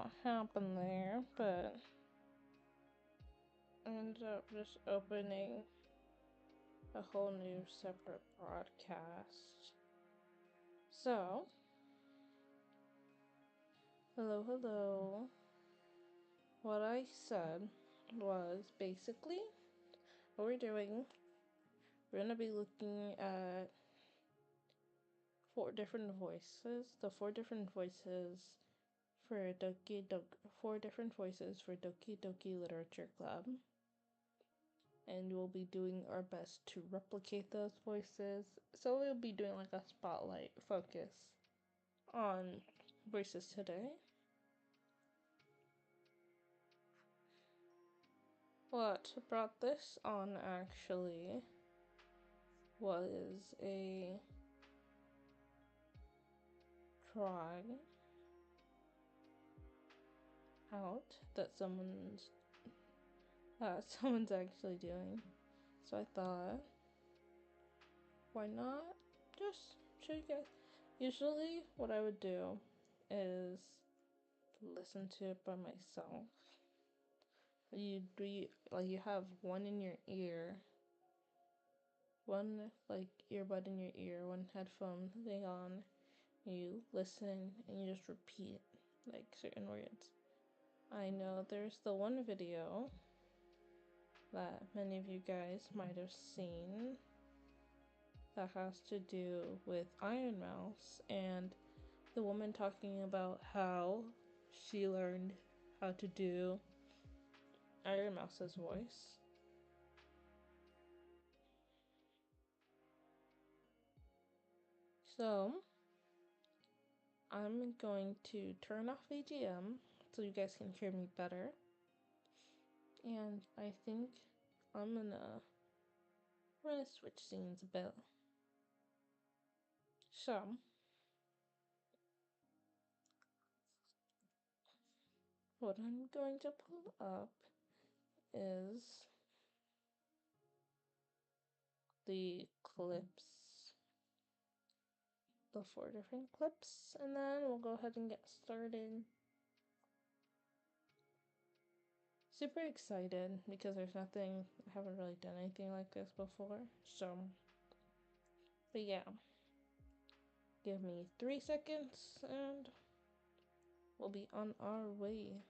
what happened there, but I ended up just opening a whole new separate broadcast. So, hello. What I said was basically what we're doing. We're gonna be looking at 4 different voices. The 4 different voices for four different voices for Doki Doki Literature Club. And we'll be doing our best to replicate those voices. So we'll be doing like a spotlight focus on voices today. What brought this on actually was a try out that someone's actually doing. So I thought, why not just show you guys? Usually what I would do is listen to it by myself. You have one in your ear, one like earbud in your ear, one headphone thing on. You listen and you just repeat like certain words. I know there's the one video that many of you guys might have seen that has to do with Iron Mouse and the woman talking about how she learned how to do Iron Mouse's voice. So, I'm going to turn off AGM so you guys can hear me better. And I think I'm gonna switch scenes a bit. So, what I'm going to pull up is the clips, the 4 different clips, and then we'll go ahead and get started. Super excited because I haven't really done anything like this before. So, but yeah, give me 3 seconds and we'll be on our way.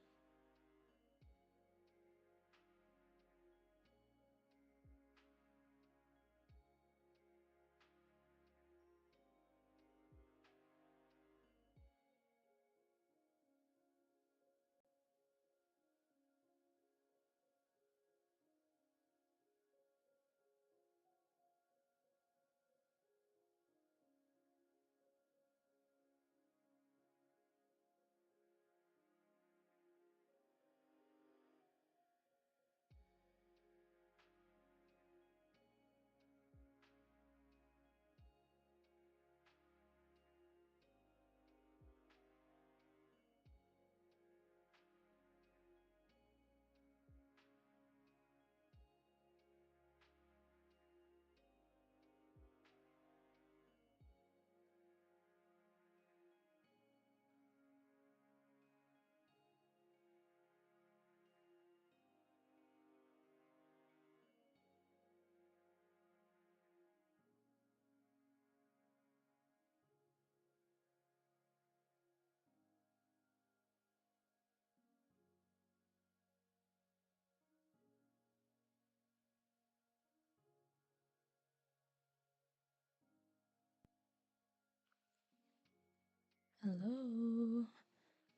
Hello.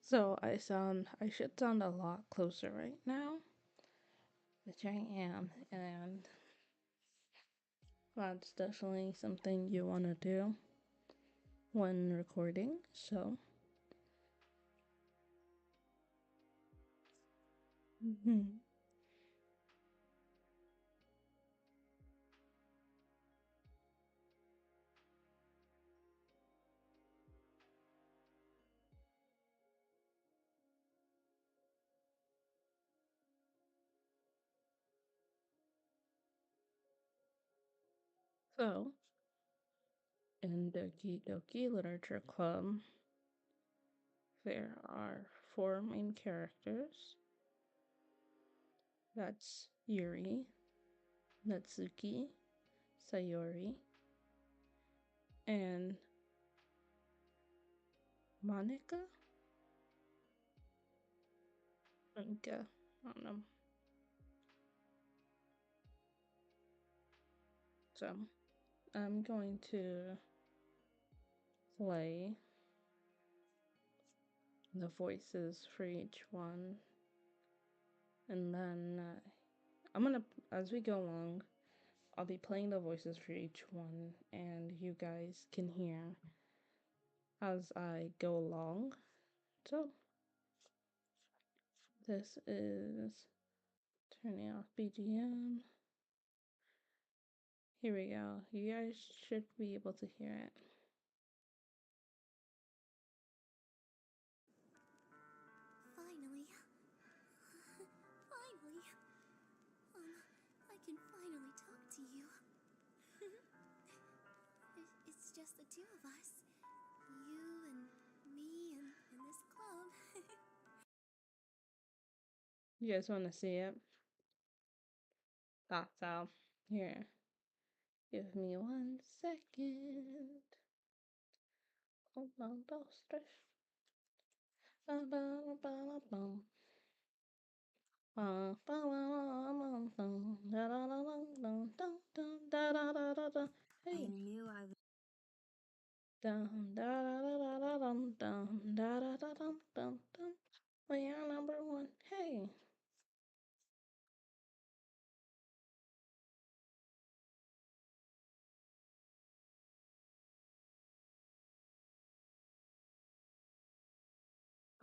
So I should sound a lot closer right now, which I am, and that's definitely something you want to do when recording. So, so in Doki Doki Literature Club, there are four main characters. That's Yuri, Natsuki, Sayori, and Monica? Monica. I don't know. So I'm going to play the voices for each one, and then I'm gonna, as we go along, I'll be playing the voices for each one, and you guys can hear as I go along. So this is turning off BGM. Here we go. You guys should be able to hear it. Finally. Finally. I can finally talk to you. It's just the two of us. You and me and this club. You guys want to see it? That's how. Here. Give me 1 second. Hold on, don't stress. I Hey. knew I would. We are number one. Hey.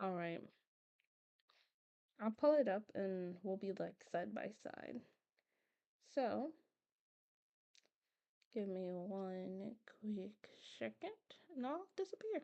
All right. I'll pull it up and we'll be like side by side. So, give me 1 quick second and I'll disappear.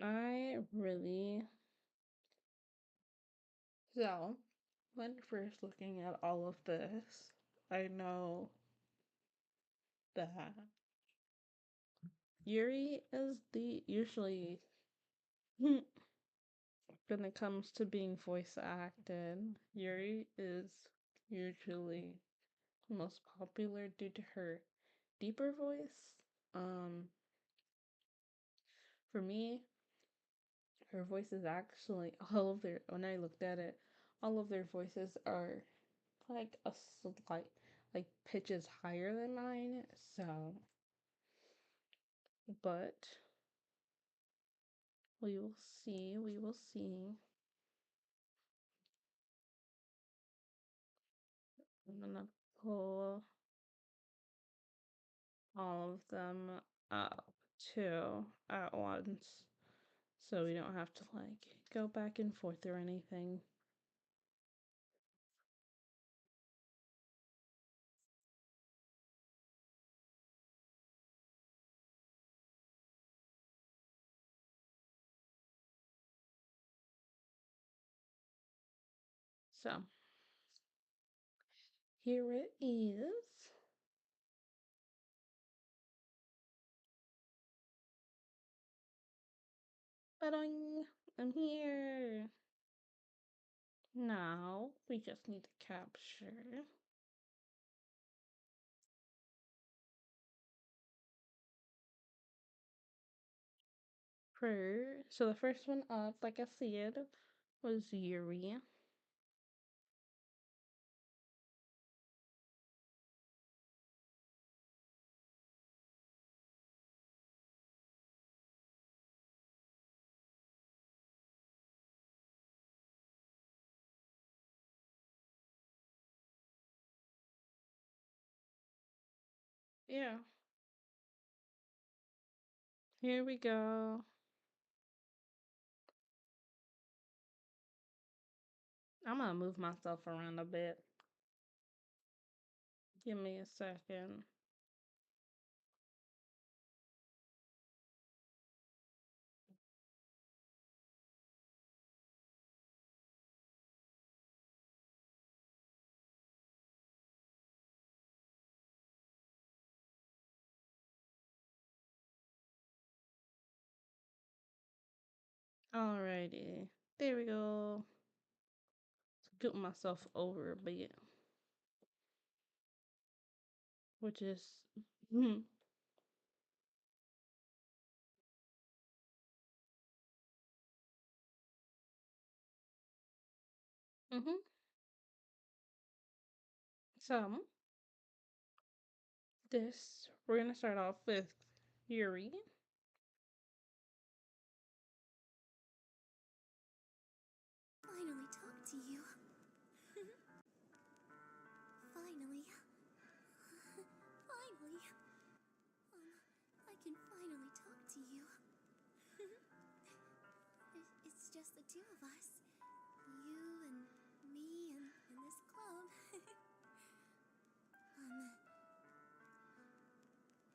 I really. So, when first looking at all of this, I know that Yuri is the usually when it comes to being voice acted, Yuri is usually most popular due to her deeper voice. Um, for me, her voice is actually all of their. When I looked at it, all of their voices are like a slight, like pitches higher than mine. So, but we will see. We will see. I'm gonna pull all of them up too at once, so we don't have to like go back and forth or anything. So here it is. Ba-ding! I'm here. Now we just need to capture. So the first one up, like I said, was Uriel. Yeah, here we go. I'm gonna move myself around a bit. Give me a second. Alrighty. There we go. Scoot myself over a bit. Which is mm-hmm. So we're gonna start off with Yuri. Finally talk to you. Finally. Finally. I can finally talk to you. It's just the two of us. You and me and this club.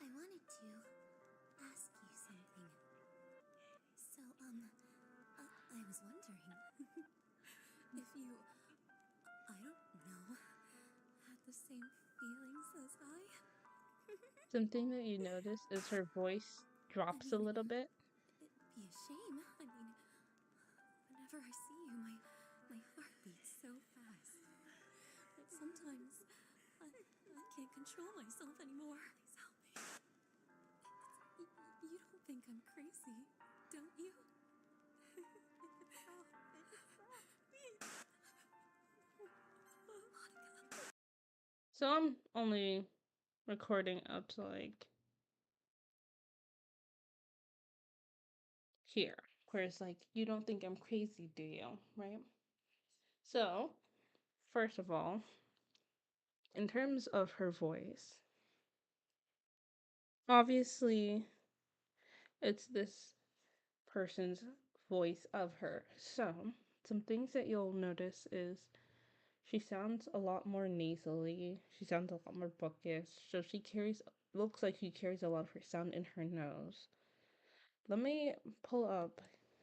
I wanted to ask you something. So, I was wondering if you, I don't know, had the same feelings as I. Something that you notice is her voice I drops a mean, little bit. it'd be a shame. I mean, whenever I see you, my heart beats so fast. But sometimes I can't control myself anymore. You don't think I'm crazy, don't you? So I'm only recording up to like here. Where it's like, you don't think I'm crazy, do you? Right? So, first of all, in terms of her voice, obviously it's this person's voice of her. So, some things that you'll notice is she sounds a lot more nasally. She sounds a lot more bookish. So looks like she carries a lot of her sound in her nose. Let me pull up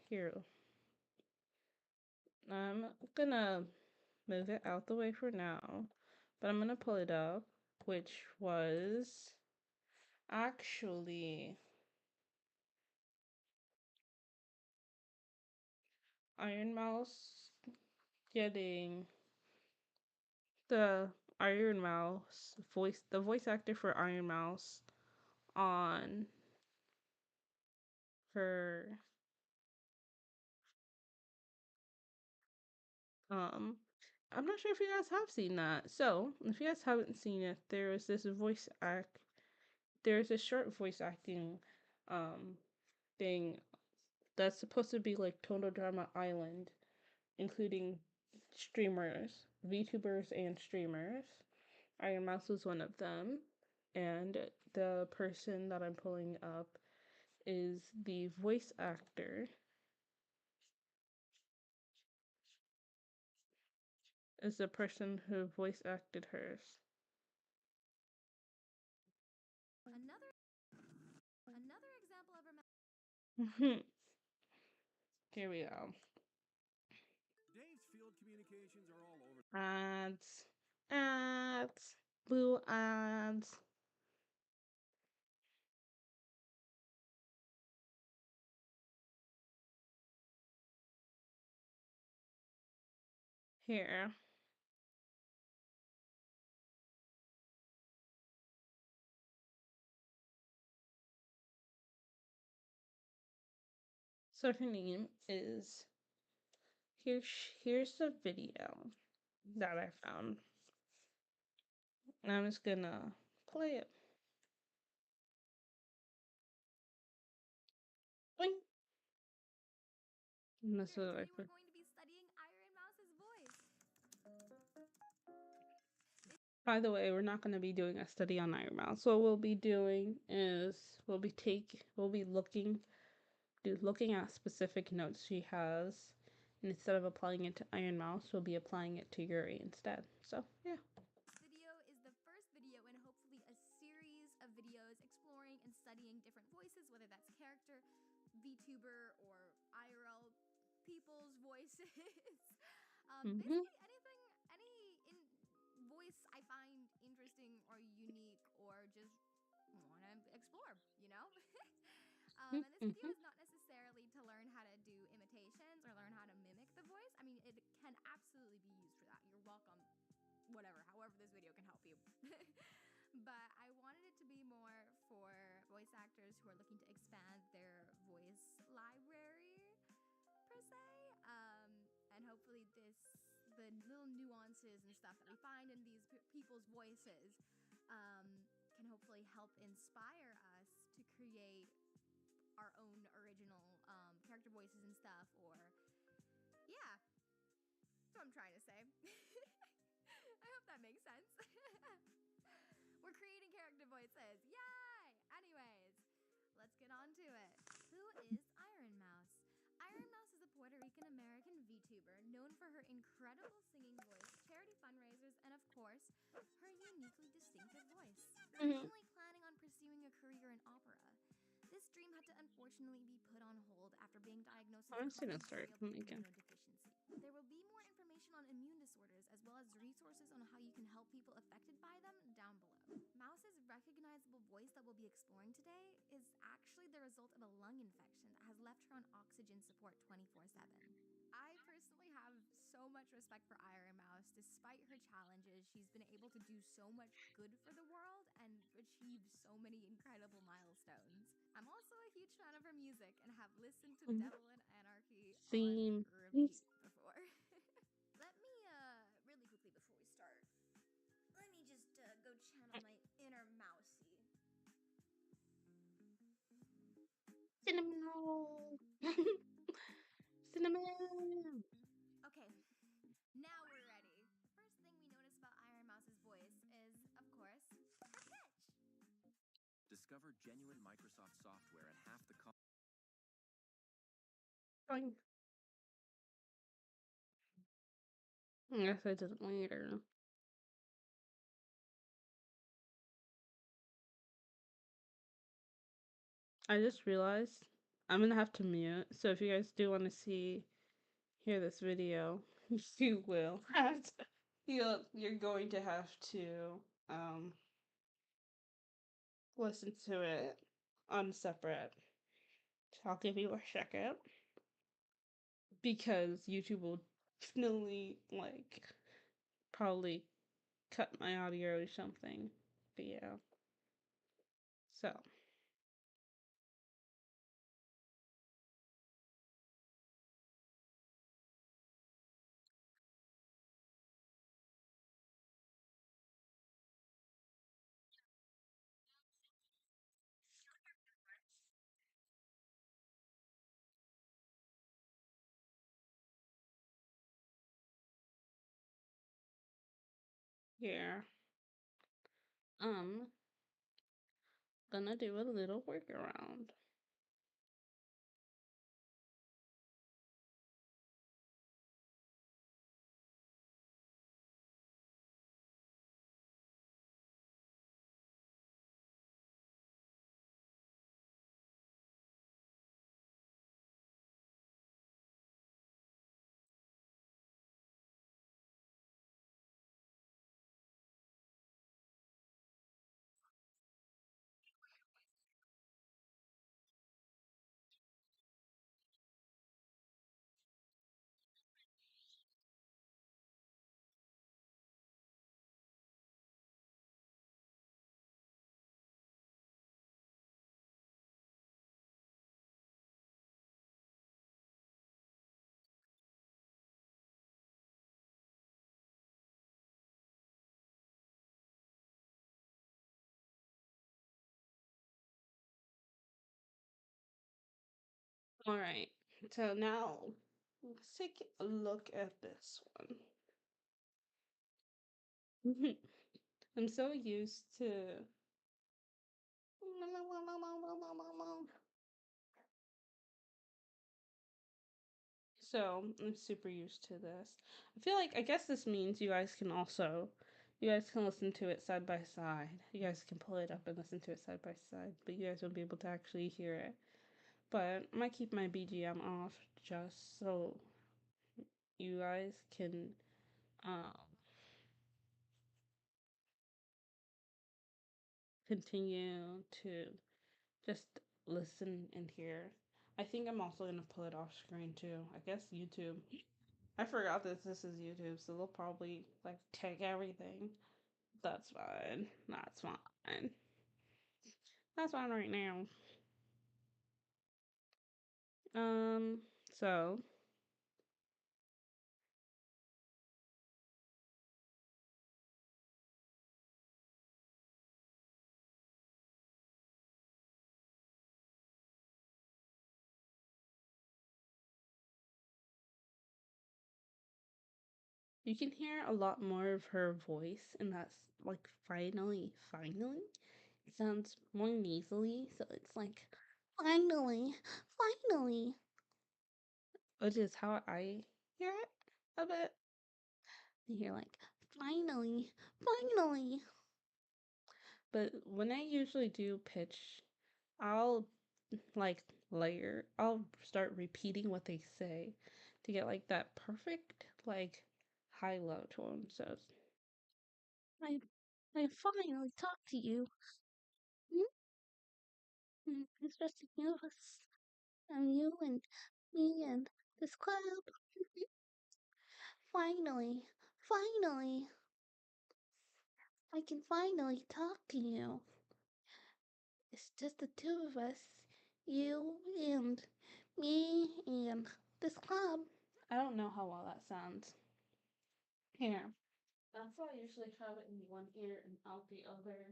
here. I'm gonna move it out the way for now, but I'm gonna pull it up, which was actually Iron Mouse getting the Iron Mouse the voice actor for Iron Mouse on her I'm not sure if you guys have seen that. So, if you guys haven't seen it, there's a short voice acting um thing that's supposed to be like Total Drama Island, including streamers, VTubers and streamers. Iron Mouse was one of them, and the person that I'm pulling up is the voice actor. Is the person who voice acted hers. Another example of her. Here we go. Dave's field communications are all over. Ads, ads, blue ads. Here. So her name is here's the video that I found. And I'm just gonna play it. Boing. And this is what I Today we're going to be studying Iron Mouse's voice. By the way, we're not going to be doing a study on Iron Mouse. So what we'll be doing is we'll be looking at specific notes she has And instead of applying it to Iron Mouse, we'll be applying it to Uri instead. So, yeah. This video is the first video in hopefully a series of videos exploring and studying different voices, whether that's character, VTuber, or IRL people's voices. Basically anything, any voice I find interesting or unique or just want to explore, you know? And this video is not necessarily to learn how to do imitations or learn how to mimic the voice. I mean, it can absolutely be used for that. You're welcome, whatever, however this video can help you. But I wanted it to be more for voice actors who are looking to expand their voice library, per se. And hopefully the little nuances and stuff that we find in these people's voices can hopefully help inspire us to create our own original character voices and stuff, or yeah, that's what I'm trying to say. I hope that makes sense. We're creating character voices, yay! Anyways, let's get on to it. Who is Iron Mouse? Iron Mouse is a Puerto Rican-American VTuber known for her incredible singing voice, charity fundraisers, and of course, her uniquely distinctive voice. Originally planning on pursuing a career in opera, this dream had to unfortunately be put on hold after being diagnosed with chronic cerebral immunodeficiency. There will be more information on immune disorders as well as resources on how you can help people affected by them down below. Mouse's recognizable voice that we'll be exploring today is actually the result of a lung infection that has left her on oxygen support 24/7. I personally have so much respect for Iron Mouse. Despite her challenges, she's been able to do so much good for the world and achieve so many incredible milestones. I'm also a huge fan of her music and have listened to Devil in Anarchy on repeat before. Let me, really quickly before we start, let me just go channel my inner Mousey. Cinnamon roll. Cinnamon. Okay, now we're ready. First thing we notice about Iron Mouse's voice is, of course, her pitch. Discover genuine Microsoft software at half the cost. I guess I didn't later. I just realized I'm gonna have to mute. So if you guys do want to hear this video, you will have to. You're going to have to listen to it on separate. So I'll give you a second because YouTube will definitely probably cut my audio or something. But yeah. So here. Gonna do a little workaround. All right. So now let's take a look at this one. I'm so used to So I'm super used to this. I feel like I guess this means you guys can listen to it side by side. You guys can pull it up and listen to it side by side, but you guys won't be able to actually hear it. But I might keep my BGM off just so you guys can um, continue to just listen and hear. I think I'm also gonna pull it off screen too. I guess YouTube. I forgot that this is YouTube, so they'll probably like take everything. That's fine. That's fine. That's fine right now. Um, so you can hear a lot more of her voice, and that's like finally. It sounds more nasally, so it's like finally, which is how I hear it a bit. You hear like finally. But when I usually do pitch, I'll like I'll start repeating what they say to get like that perfect like high low tone. So I I finally talked to you. It's just a few of us. You and me and this club. Finally, finally, I can finally talk to you. It's just the two of us. You and me and this club. I don't know how well that sounds. Here. That's why I usually have it in one ear and out the other.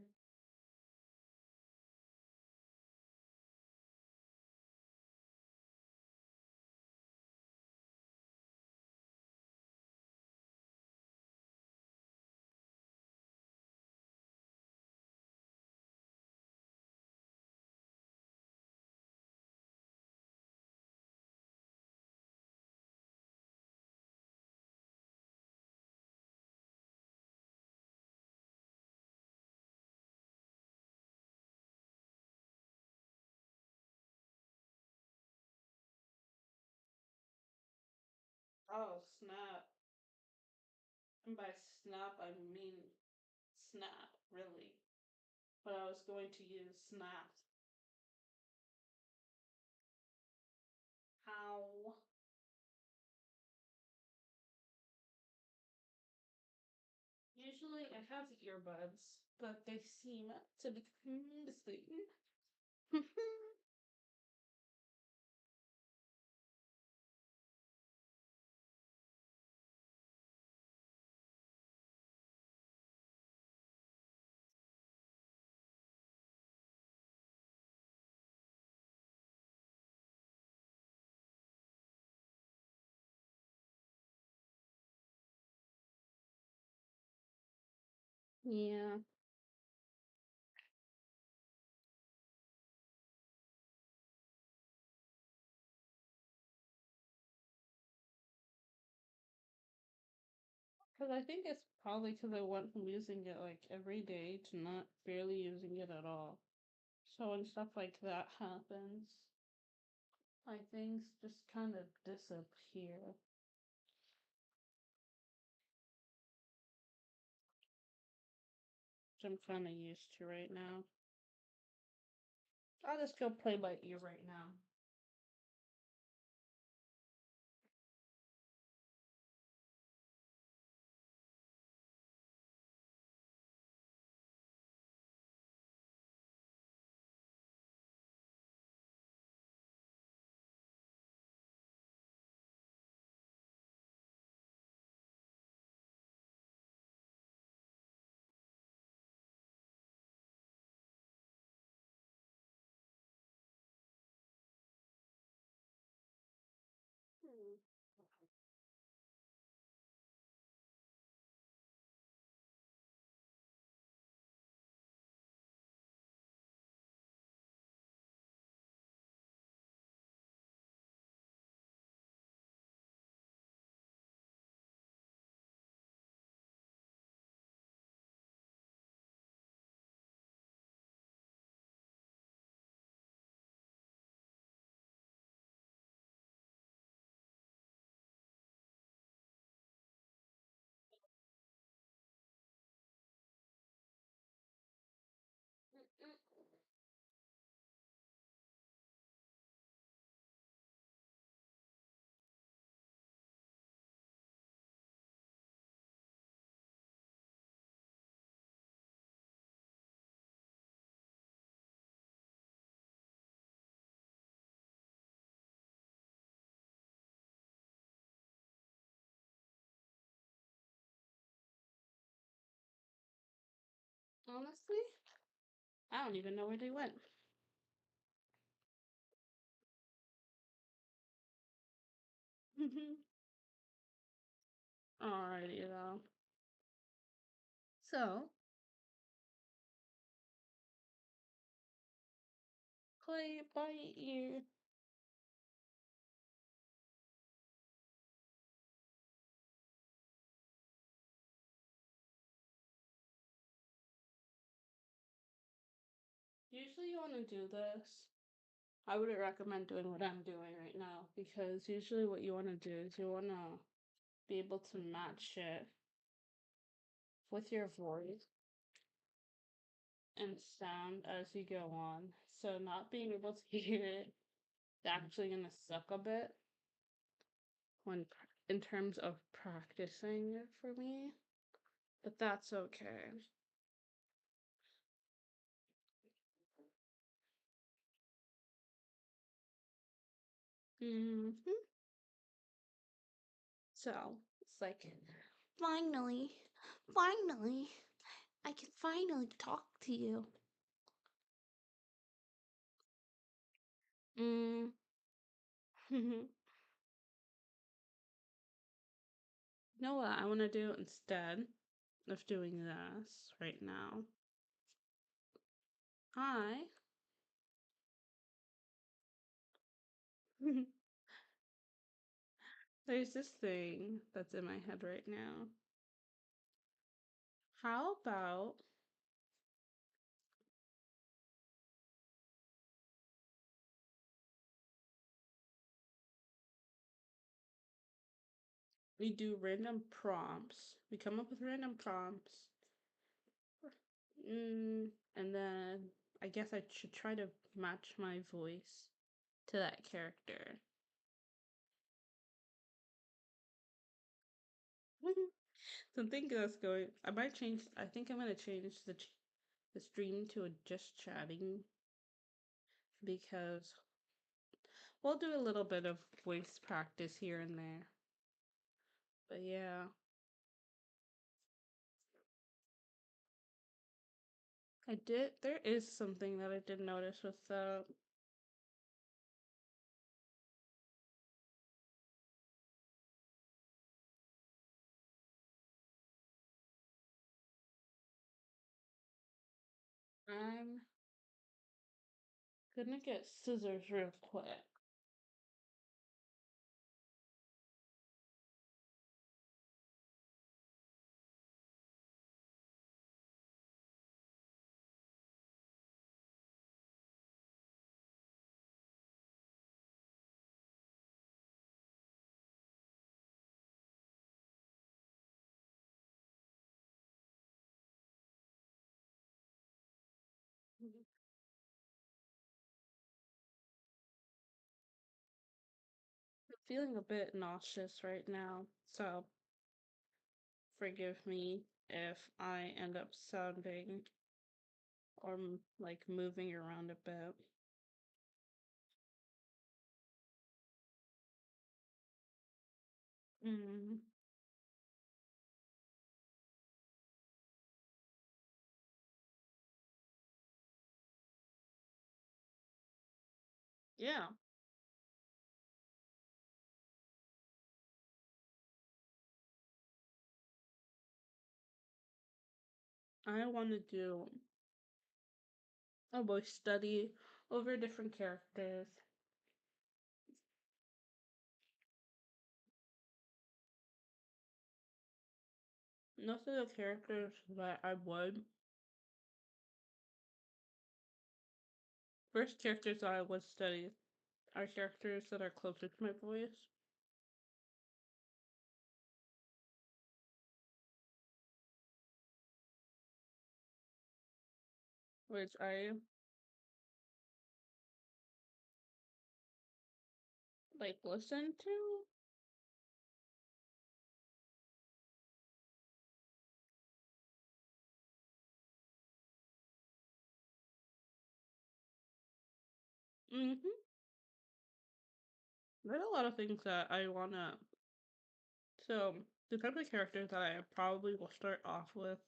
Oh, snap. And by snap, I mean snap, really. But I was going to use snap. How? Usually I have earbuds, but they seem to be missing. Yeah. Because I think it's probably because I went from using it like every day to not barely using it at all. So when stuff like that happens, my things just kind of disappear. Which I'm kind of used to right now. I'll just go play by ear right now. Honestly, I don't even know where they went. Alrighty though. So, play it by ear. Usually, you want to do this. I wouldn't recommend doing what I'm doing right now because usually, what you want to do is you want to be able to match it with your voice and sound as you go on. So, not being able to hear it is actually going to suck a bit when in terms of practicing it for me, but that's okay. Hmm. So it's like, finally, finally, I can finally talk to you. Mm. You know what I want to do instead of doing this right now? I there's this thing that's in my head right now. How about we do random prompts? We come up with random prompts. And then I guess I should try to match my voice to that character. So I think that's going. I might change. I think I'm gonna change the stream to a just chatting because we'll do a little bit of voice practice here and there. But yeah, I did. There is something that I did notice with the. I'm gonna get scissors real quick. I'm feeling a bit nauseous right now, so forgive me if I end up sounding or like moving around a bit. Mm, yeah, I want to do a voice study over different characters. Most of the characters that I would, first characters that I would study are characters that are closer to my voice, which I like listen to. Mm-hmm. There's a lot of things that I wanna. So the type of characters that I probably will start off with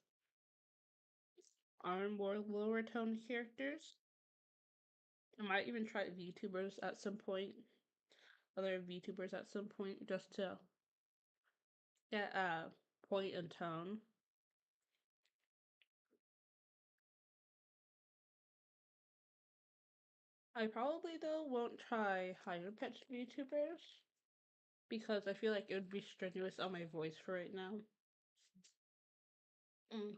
are more lower tone characters. I might even try VTubers at some point, other VTubers at some point, just to get a point and tone. I probably though won't try higher pitched VTubers because I feel like it would be strenuous on my voice for right now. Mm.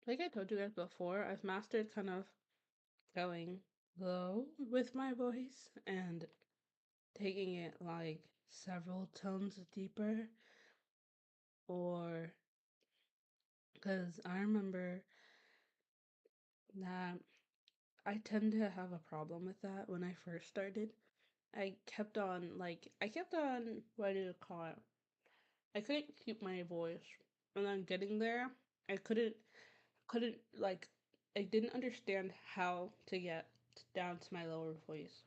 Like I told you guys before, I've mastered kind of going low with my voice and taking it like several tones deeper, or because I remember that I tend to have a problem with that when I first started. I kept on, what do you call it? I couldn't keep my voice. And then getting there, I couldn't, like, I didn't understand how to get down to my lower voice.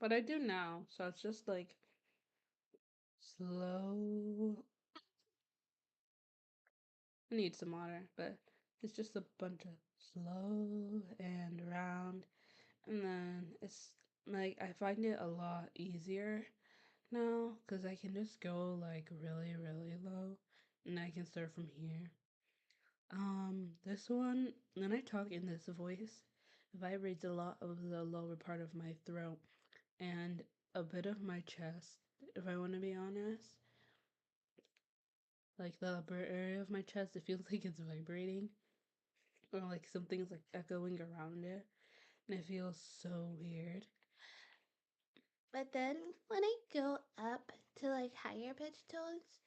But I do now, so it's just like slow. I need some water, but it's just a bunch of slow and round. And then it's like I find it a lot easier now because I can just go like really, really low and I can start from here. This one, when I talk in this voice, vibrates a lot of the lower part of my throat and a bit of my chest, if I want to be honest. Like the upper area of my chest, it feels like it's vibrating, or like something's like echoing around it, and it feels so weird. But then when I go up to like higher pitch tones,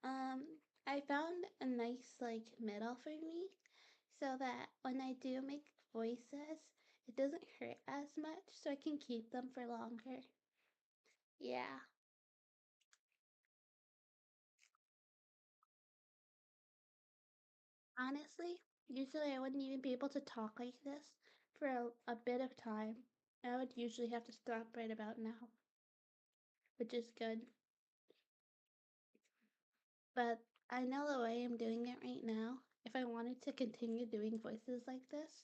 um, I found a nice like middle for me so that when I do make voices, it doesn't hurt as much so I can keep them for longer. Yeah. Honestly, usually I wouldn't even be able to talk like this for a bit of time. I would usually have to stop right about now, which is good. But I know the way I'm doing it right now, if I wanted to continue doing voices like this,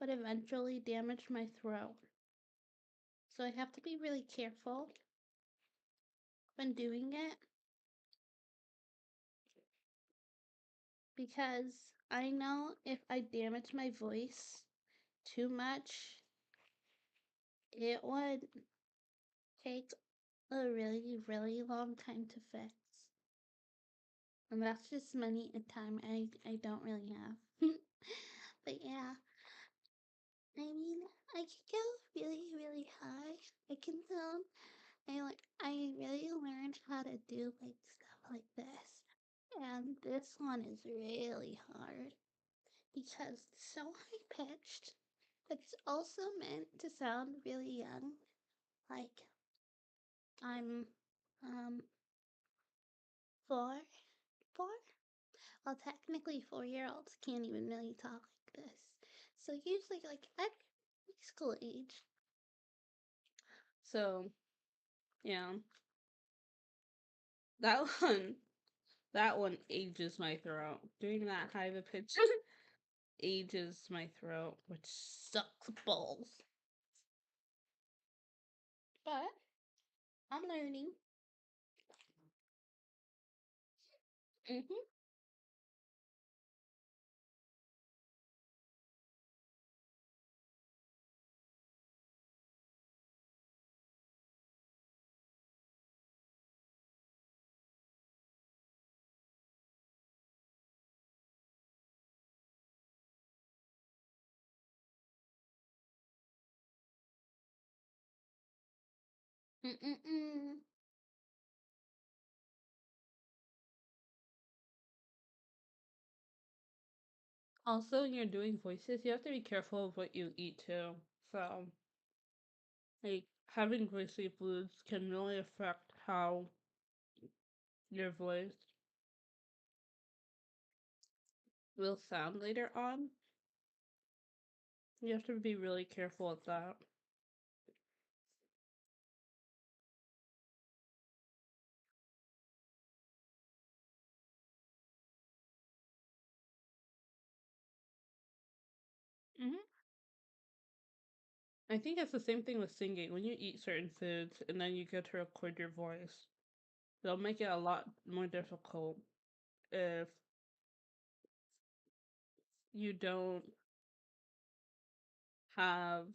would eventually damage my throat. So I have to be really careful when doing it because I know if I damage my voice too much, it would take a really, really long time to fix. And that's just money and time I don't really have. But yeah, I mean, I can go really, really high. I can sound. I really learned how to do like stuff like this, and this one is really hard because it's so high pitched, but it's also meant to sound really young. Like I'm um 4. Well, technically 4-year-olds can't even really talk like this. So usually like at preschool age. So, yeah, that one, that one ages my throat. Doing that high of a pitch ages my throat, which sucks balls. But I'm learning. Mm-hmm. Mm-mm-mm. Also, when you're doing voices, you have to be careful of what you eat too. So, like, having greasy foods can really affect how your voice will sound later on. You have to be really careful with that. I think it's the same thing with singing. When you eat certain foods and then you get to record your voice, it'll make it a lot more difficult if you don't have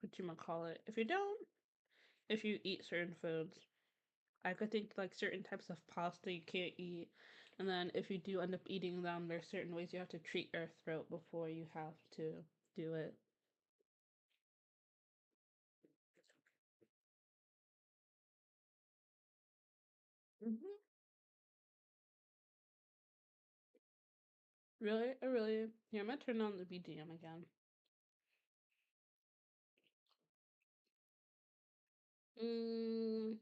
what you call it. If you eat certain foods, I could think like certain types of pasta you can't eat, and then if you do end up eating them, there's certain ways you have to treat your throat before you have to do it. Hmm. Really, I really. Yeah, I'm gonna turn on the BGM again. Mm,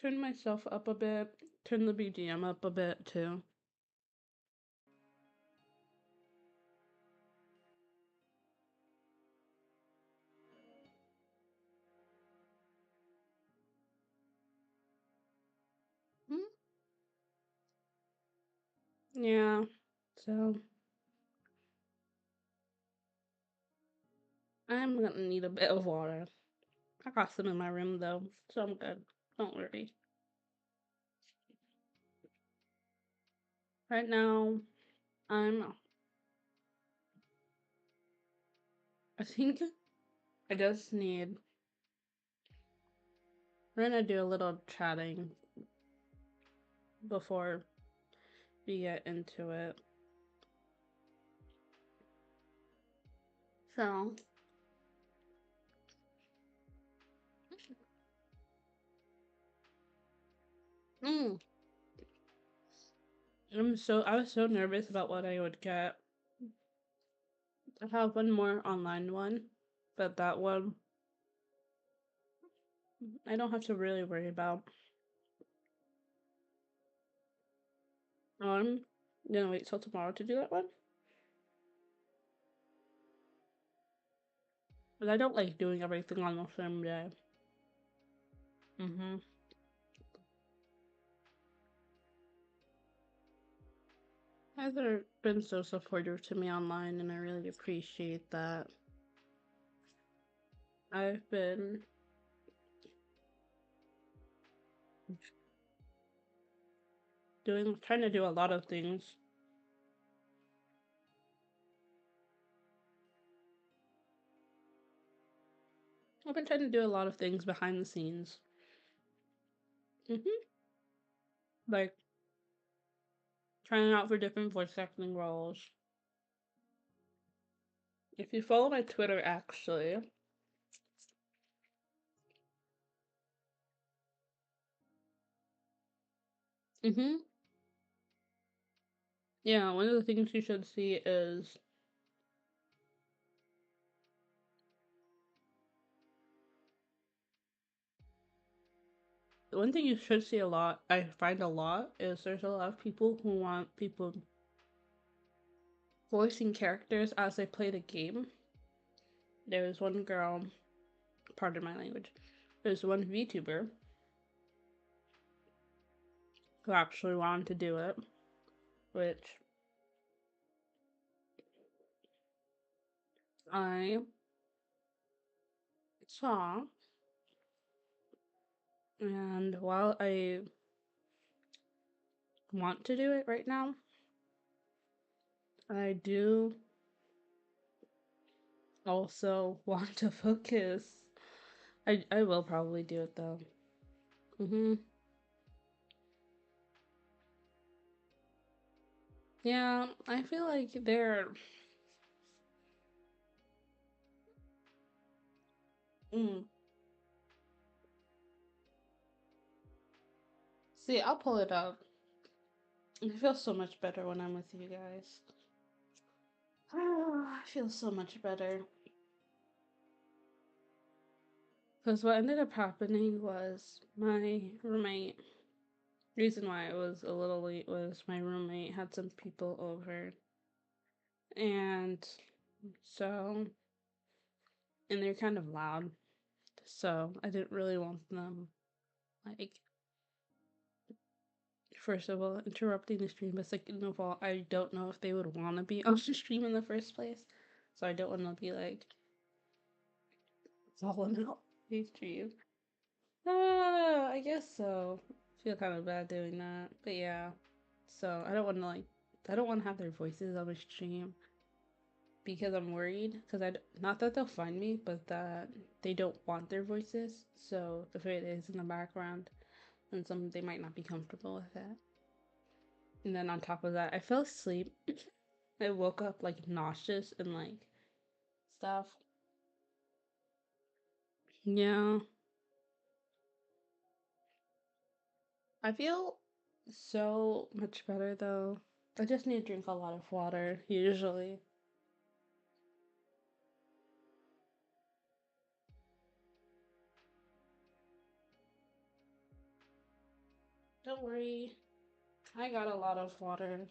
turn myself up a bit. Turn the BGM up a bit too. Hmm? Yeah. So I'm gonna need a bit of water. I got some in my room though, so I'm good. Don't worry. Right now, I'm. I think I just need. We're gonna do a little chatting before we get into it. So, mm, I was so nervous about what I would get. I have one more online one, but that one I don't have to really worry about. I'm gonna wait till tomorrow to do that one. But I don't like doing everything on the same day. Mm-hmm. Guys are been so supportive to me online, and I really appreciate that. I've been trying to do a lot of things. I've been trying to do a lot of things behind the scenes. Mm-hmm. Like trying out for different voice acting roles. If you follow my Twitter, actually, mm-hmm. Yeah, one of the things you should see is one thing you should see a lot. I find a lot is there's a lot of people who want people voicing characters as they play the game. There was one girl, pardon my language, there's one VTuber who actually wanted to do it, which I saw. And while I want to do it right now, I do also want to focus. I will probably do it though. Mm-hmm. Yeah, I feel like they're. Mm. See, I'll pull it up. It feels so much better when I'm with you guys. I feel so much better. Because what ended up happening was my roommate, reason why it was a little late was my roommate had some people over. And so, and they're kind of loud. So I didn't really want them, like, first of all, interrupting the stream. But second of all, I don't know if they would want to be on the stream in the first place. So I don't want to be like, falling out the stream. I guess so. I feel kind of bad doing that. But yeah. So I don't want to I don't want to have their voices on the stream because I'm worried. Because not that they'll find me, but that they don't want their voices. So if it is in the background, then they might not be comfortable with it. And then on top of that, I fell asleep. I woke up like nauseous and like stuff. Yeah. I feel so much better though. I just need to drink a lot of water, usually. Don't worry, I got a lot of water.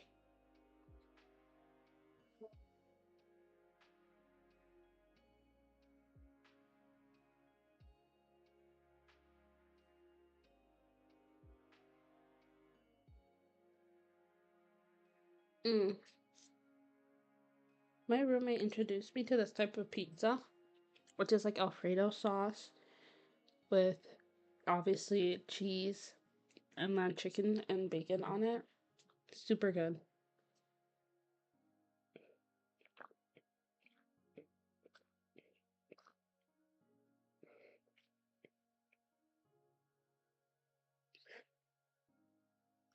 Mm. My roommate introduced me to this type of pizza, which is like Alfredo sauce with obviously cheese and then chicken and bacon on it. Super good.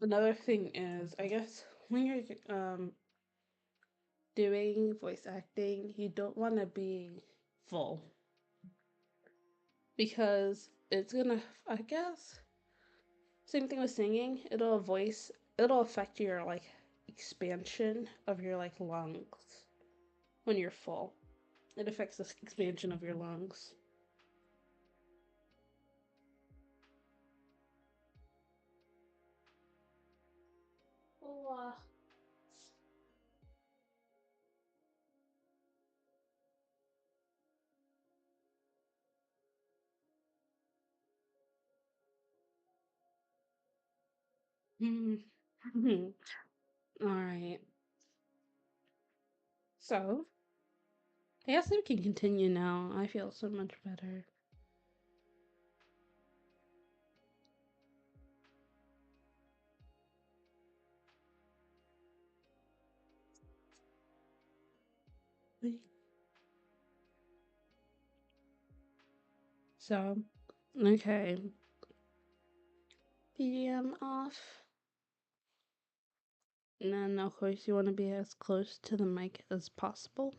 Another thing is, I guess when you're doing voice acting, you don't want to be full because it's gonna, I guess, same thing with singing. It'll affect your like expansion of your like lungs when you're full. It affects the expansion of your lungs. Oh, All right. So, I guess we can continue now. I feel so much better. So, okay. BGM off. And then, of course, you want to be as close to the mic as possible.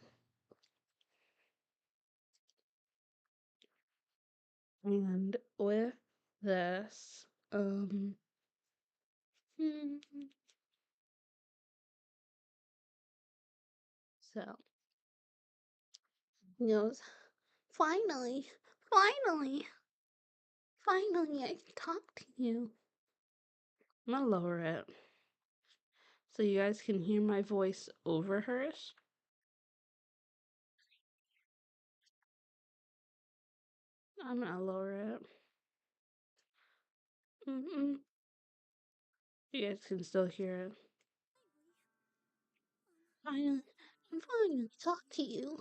And with this, so, he goes, finally, finally, finally, I can talk to you. I'm gonna lower it so you guys can hear my voice over hers. I'm gonna lower it. You guys can still hear it. Finally, I'm finally talk to you.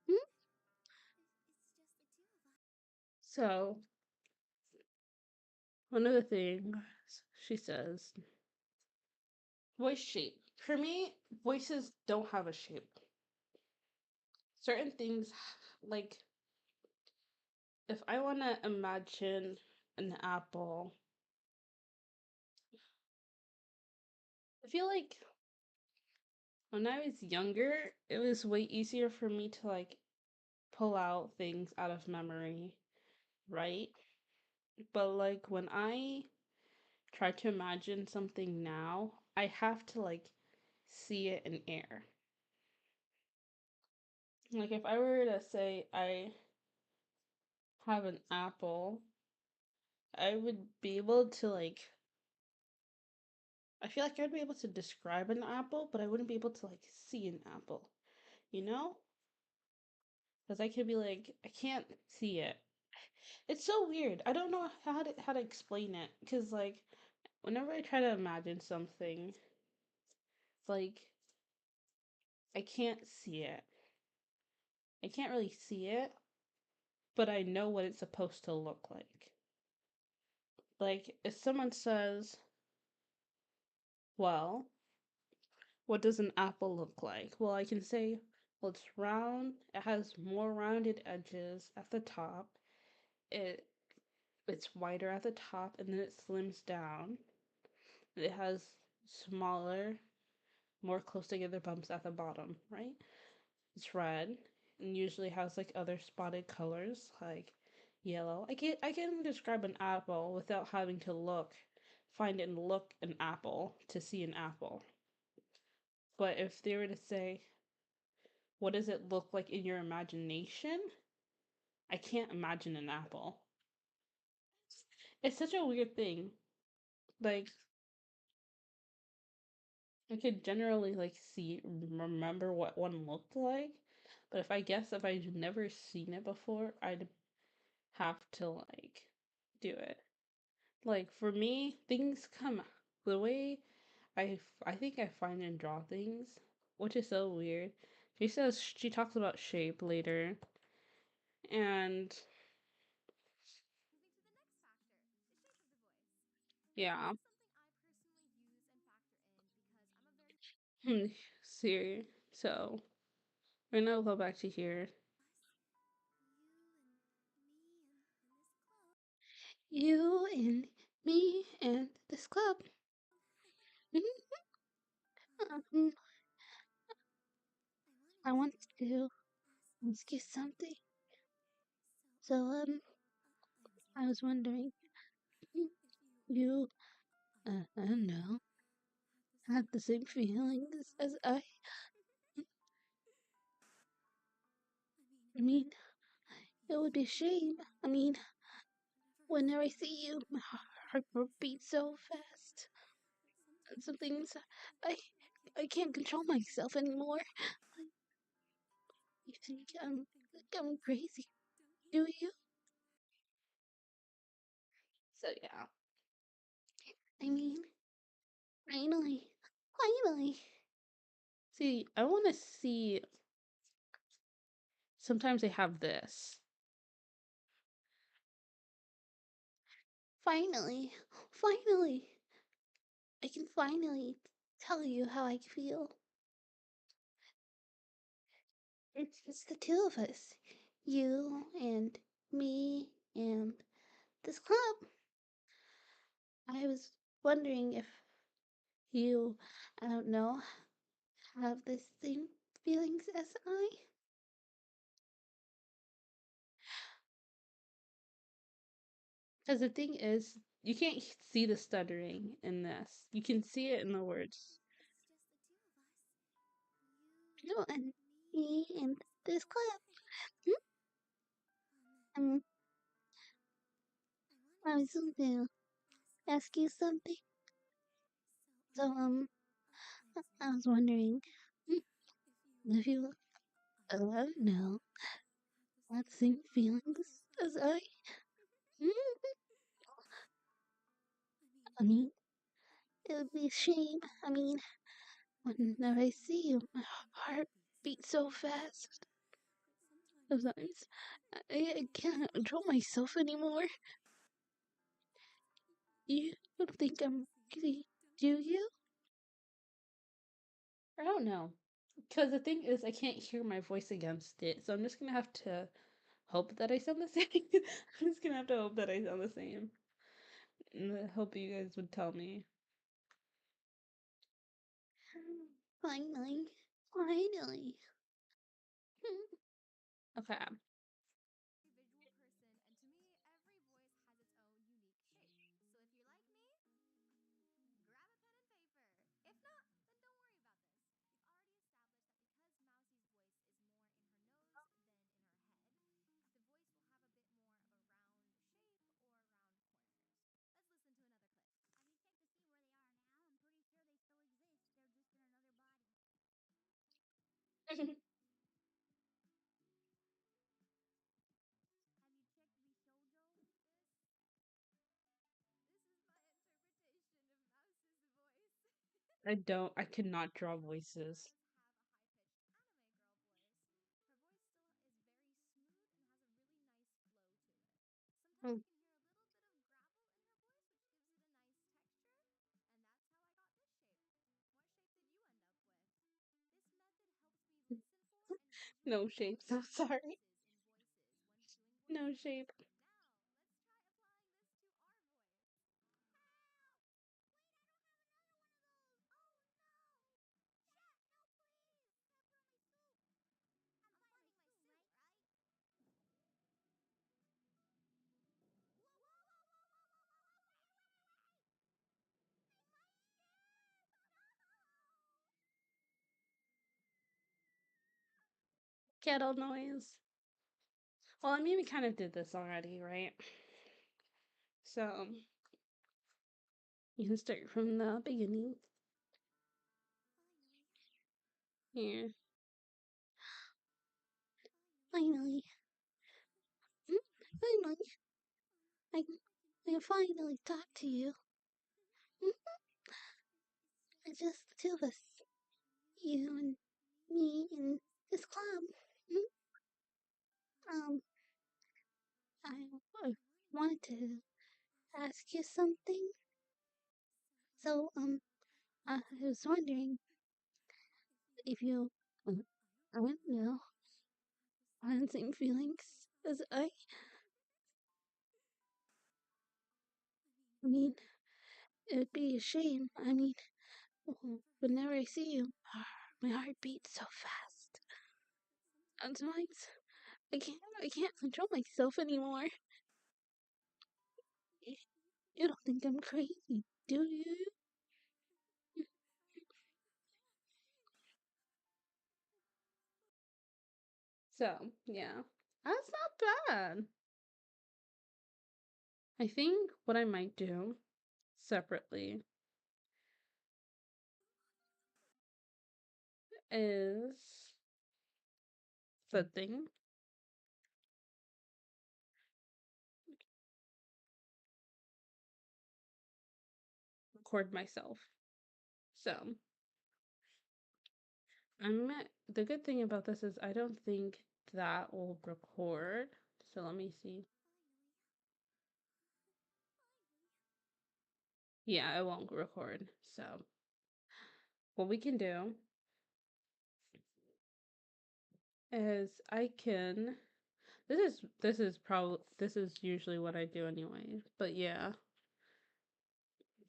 Hmm? So, one of the things she says, voice shape. For me, voices don't have a shape. Certain things, like, if I want to imagine an apple, I feel like when I was younger, it was way easier for me to, like, pull out things out of memory, right? But, like, when I try to imagine something now, I have to, like, see it in air. Like, if I were to say I have an apple, I would be able to like I feel like I'd be able to describe an apple, but I wouldn't be able to like see an apple, you know? Because I could be like, I can't see it. It's so weird. I don't know how to explain it. Because like, whenever I try to imagine something, like I can't see it. I can't really see it, but I know what it's supposed to look like. Like if someone says, "Well, what does an apple look like?" Well, I can say, "Well, it's round. It has more rounded edges at the top. It it's wider at the top and then it slims down. It has smaller, more close together bumps at the bottom, right? It's red and usually has like other spotted colors like yellow. I can describe an apple without having to find and look an apple to see an apple. But if they were to say, what does it look like in your imagination? I can't imagine an apple. It's such a weird thing. Like I could generally like remember what one looked like, but if I'd never seen it before, I'd have to like do it. Like for me, things come the way I think I find and draw things, which is so weird. She talks about shape later, and yeah, see. So we're gonna go back to here. You and me and this club. um, I want to ask you something. So, I was wondering, you, I don't know, have the same feelings as I? I mean, it would be a shame. I mean, whenever I see you, my heart will beat so fast. And some things I I can't control myself anymore. You think I'm crazy, do you? So yeah, I mean, finally, finally, see, I want to see. Sometimes they have this. finally, finally, I can finally tell you how I feel. It's the two of us, you and me and this club. I was wondering if you, I don't know, have the same feelings as I. Because the thing is, you can't see the stuttering in this. You can see it in the words. You and me and this club. Hmm? Um, I was going to ask you something. So, I was wondering if you, I don't know, had the same feelings as I. Hmm? I mean, it would be a shame. I mean, whenever I see you, my heart beats so fast. Sometimes I can't control myself anymore. You don't think I'm crazy, do you? I don't know. Because the thing is, I can't hear my voice against it. So I'm just going to have to hope that I sound the same. I'm just going to have to hope that I sound the same. And I hope you guys would tell me. Finally, finally. Okay. I cannot draw voices. Mm. No shape, so sorry. No shape. Kettle noise. Well, I mean, we kind of did this already, right? So, you can start from the beginning. Here. Finally. Mm, finally. I, I can finally talk to you. Mm, it's just the two of us. You and me and this club. Mm, Um, I wanted to ask you something. So, I was wondering if you, I don't know, had the same feelings as I. I mean, it would be a shame. I mean, whenever I see you, my heart beats so fast. Sometimes I can't control myself anymore. You don't think I'm crazy, do you? So, yeah. That's not bad. I think what I might do separately is something record myself. So, the good thing about this is I don't think that will record. So let me see. Yeah, it won't record. So what we can do is I can this is usually what I do anyway. But yeah,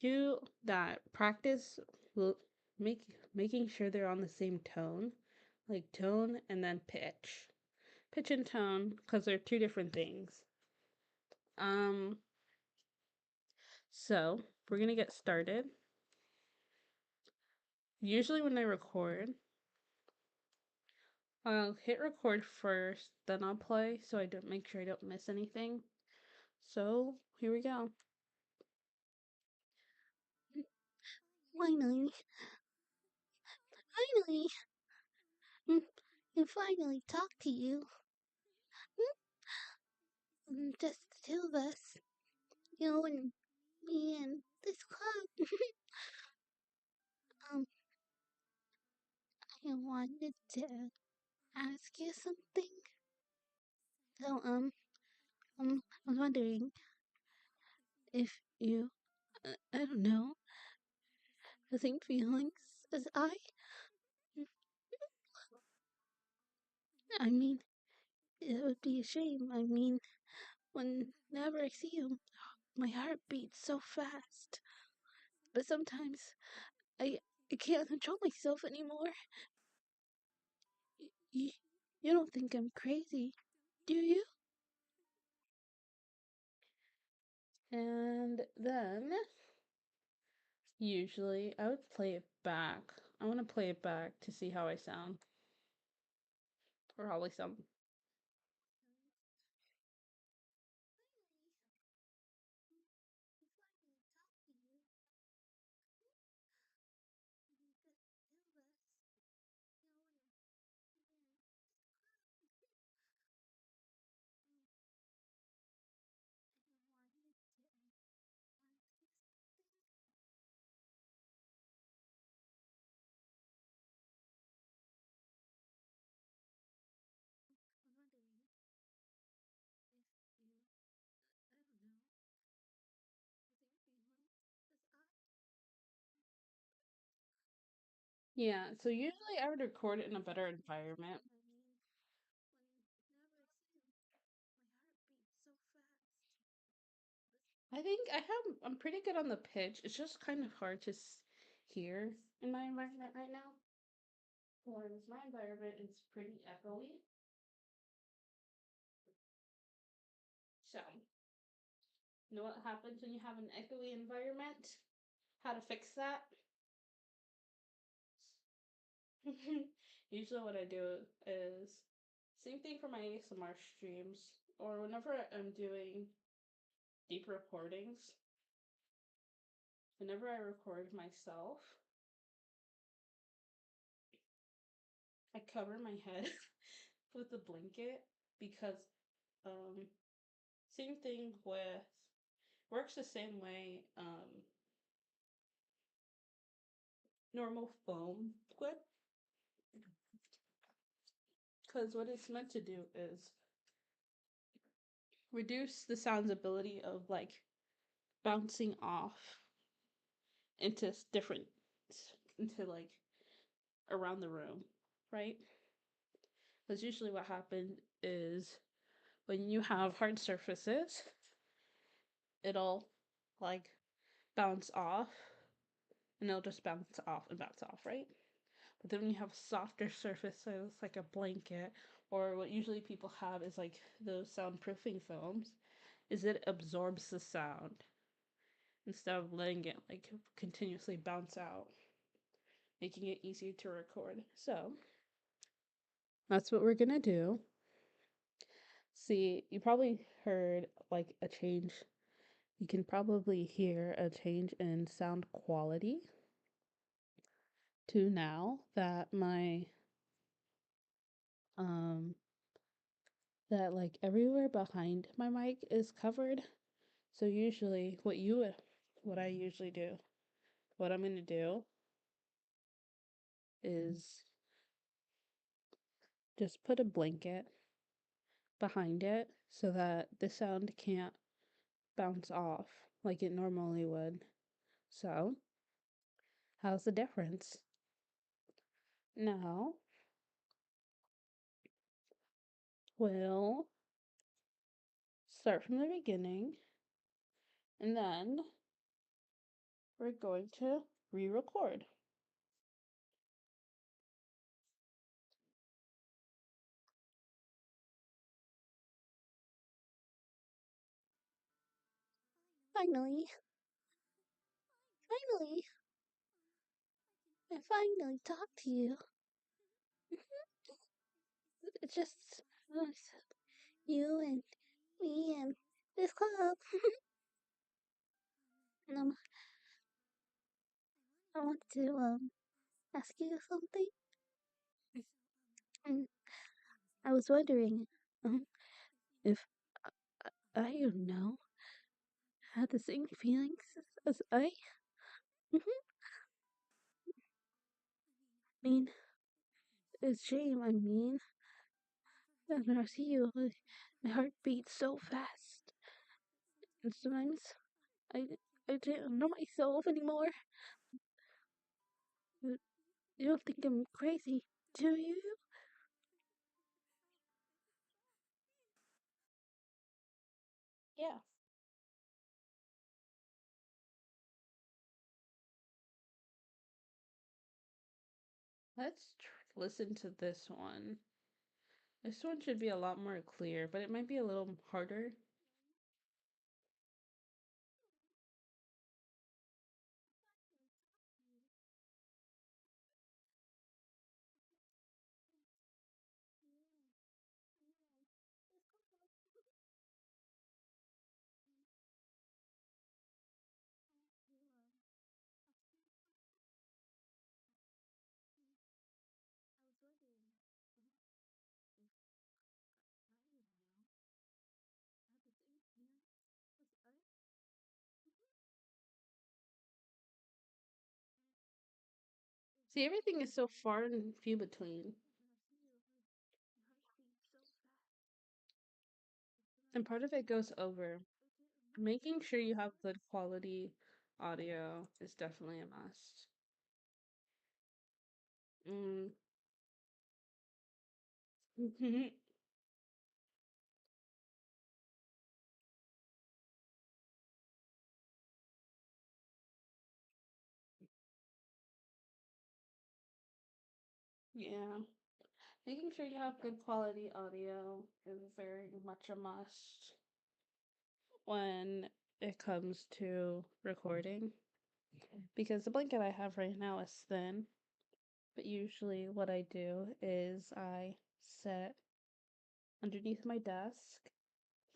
do that practice will making sure they're on the same tone, like tone and then pitch and tone, because they're two different things. um so we're gonna get started. Usually when I record, I'll hit record first, then I'll play so I don't make sure I don't miss anything. So here we go. Finally, finally, and finally talk to you. Just the two of us. You and me and this club. um, I wanted to ask you something. So, I was wondering if you, I don't know, the same feelings as I. I mean, it would be a shame. I mean, whenever I see you, my heart beats so fast. But sometimes I, I can't control myself anymore. You, you don't think I'm crazy, do you? And then usually I would play it back. I want to play it back to see how I sound. Or how I sound. Yeah, so usually I would record it in a better environment. I think I'm pretty good on the pitch. It's just kind of hard to hear in my environment right now. Whereas my environment is pretty echoey. So, you know what happens when you have an echoey environment? How to fix that? Usually, what I do is same thing for my ASMR streams or whenever I'm doing deep recordings. Whenever I record myself, I cover my head with a blanket because um same thing with works the same way normal foam would, because what it's meant to do is reduce the sound's ability of like bouncing off into different into like around the room, right? Because usually what happens is when you have hard surfaces, it'll like bounce off and it'll just bounce off, right? But then when you have softer surfaces like a blanket, or what usually people have is like those soundproofing films, is it absorbs the sound instead of letting it like continuously bounce out, making it easier to record. So that's what we're gonna do. See, you probably heard like a change. You can probably hear a change in sound quality to now that my um that like everywhere behind my mic is covered. So usually what I usually do, what I'm going to do is just put a blanket behind it so that the sound can't bounce off like it normally would. So, how's the difference? Now, we'll start from the beginning and then we're going to re-record. Finally, finally, I finally talked to you. It's just you and me and this club. And I want to ask you something. And I was wondering if I, you know, had the same feelings as I. I mean, it's a shame. I mean, when I see you, my heart beats so fast. And sometimes I, I don't know myself anymore. You don't think I'm crazy, do you? Yeah, let's listen to this one. This one should be a lot more clear, but it might be a little harder. See, everything is so far and few between. And part of it goes over. Making sure you have good quality audio is definitely a must. Mm. Yeah. Making sure you have good quality audio is very much a must when it comes to recording. Because the blanket I have right now is thin, but usually what I do is I set underneath my desk,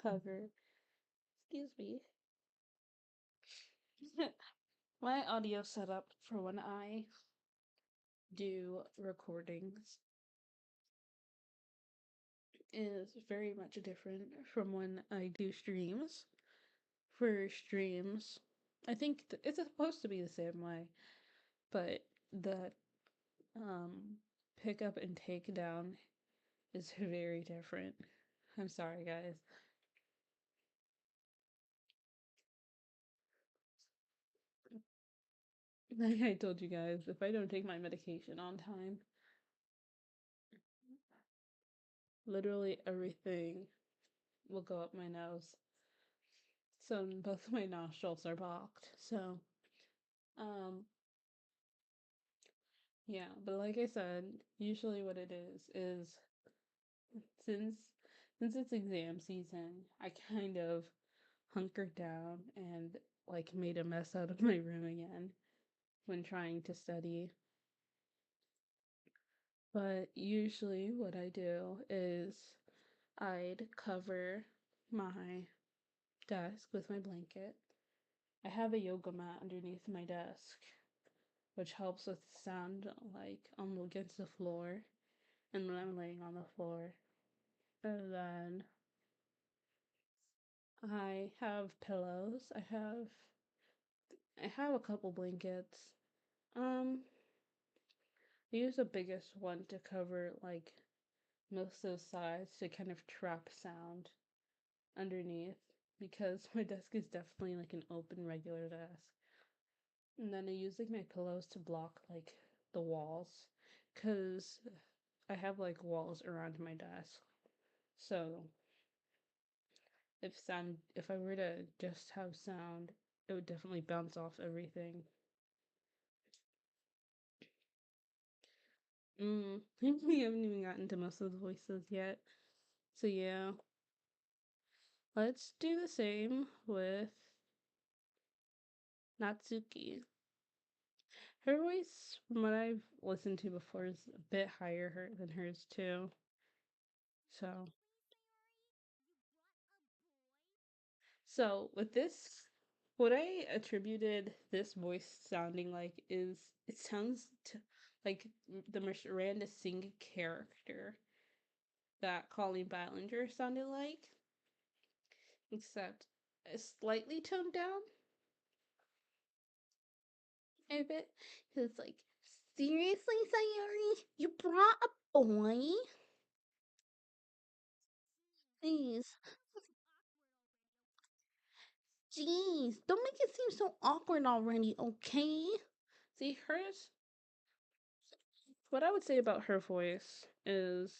cover, excuse me, my audio setup for when I do recordings is very much different from when I do streams. For streams, I think it's supposed to be the same way, but the um pick up and take down is very different. I'm sorry, guys. Like I told you guys, if I don't take my medication on time, literally everything will go up my nose. So both my nostrils are blocked. So, um, yeah, but like I said, usually what it is since since it's exam season, I kind of hunkered down and like made a mess out of my room again when trying to study. But usually what I do is I'd cover my desk with my blanket. I have a yoga mat underneath my desk, which helps with sound like I'm against the floor and when I'm laying on the floor. And then I have pillows. I have a couple blankets. Um, I use the biggest one to cover like most of the sides to kind of trap sound underneath because my desk is definitely like an open regular desk. And then I use like my pillows to block like the walls because I have like walls around my desk. So if I were to just have sound, it would definitely bounce off everything. We haven't even gotten to most of the voices yet. So yeah, let's do the same with Natsuki. Her voice, from what I've listened to before, is a bit higher than hers too. So, so with this, what I attributed this voice sounding like is it sounds like the Miranda Singh character that Colleen Ballinger sounded like, except slightly toned down a bit. Cause like, seriously, Sayori, you brought a boy? Please, jeez, don't make it seem so awkward already, okay? See, hers, what I would say about her voice is,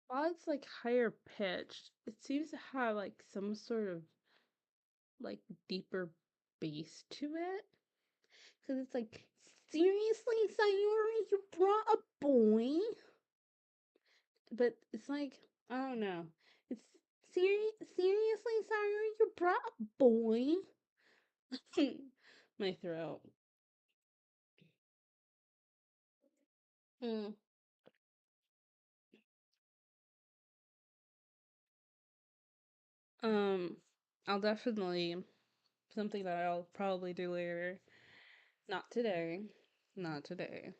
while it's like higher pitched, it seems to have like some sort of like deeper bass to it. Because it's like, seriously, Sayori, you brought a boy? But it's like, I don't know. It's seriously, Sayori, you brought a boy? My throat. Mm. Um, I'll definitely something that I'll probably do later. Not today. Not today.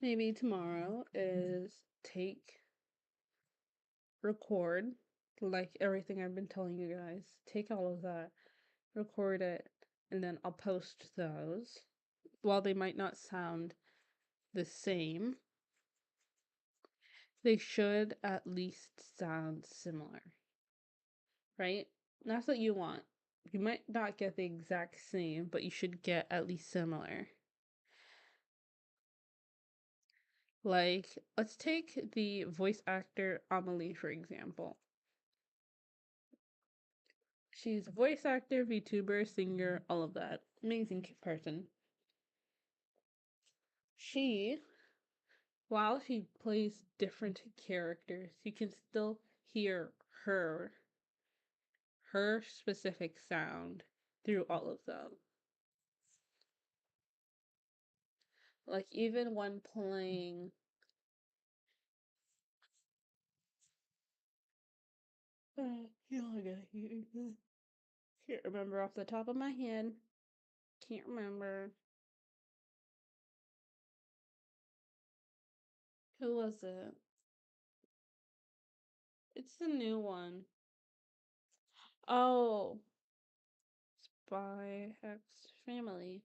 Maybe tomorrow is record, like everything I've been telling you guys. Take all of that, record it, and then I'll post those. While they might not sound the same, they should at least sound similar, right? That's what you want. You might not get the exact same, but you should get at least similar. Like, let's take the voice actor Amelie, for example. She's a voice actor, VTuber, singer, all of that. Amazing person. While she plays different characters, you can still hear her specific sound through all of them. Like, even when playing you're gonna hear this. Can't remember off the top of my head. Can't remember. Who was it? It's the new one. Oh, Spy X Family.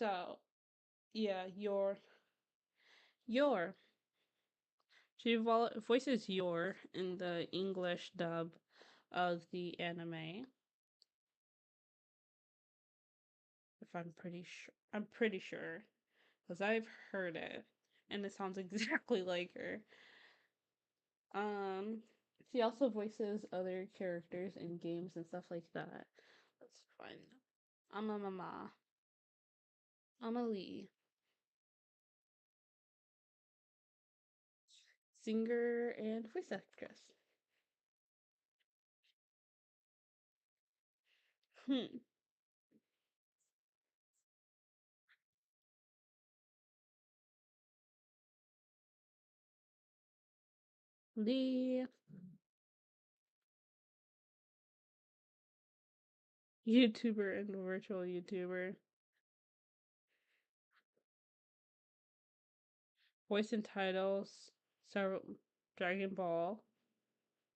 So, yeah, your. She voices your in the English dub of the anime. If I'm pretty sure, because I've heard it, and it sounds exactly like her. Um, she also voices other characters in games and stuff like that. Let's find Amamama. Amelie. Singer and voice actress. Hmm. The YouTuber and virtual YouTuber. Voice and titles. Several Dragon Ball.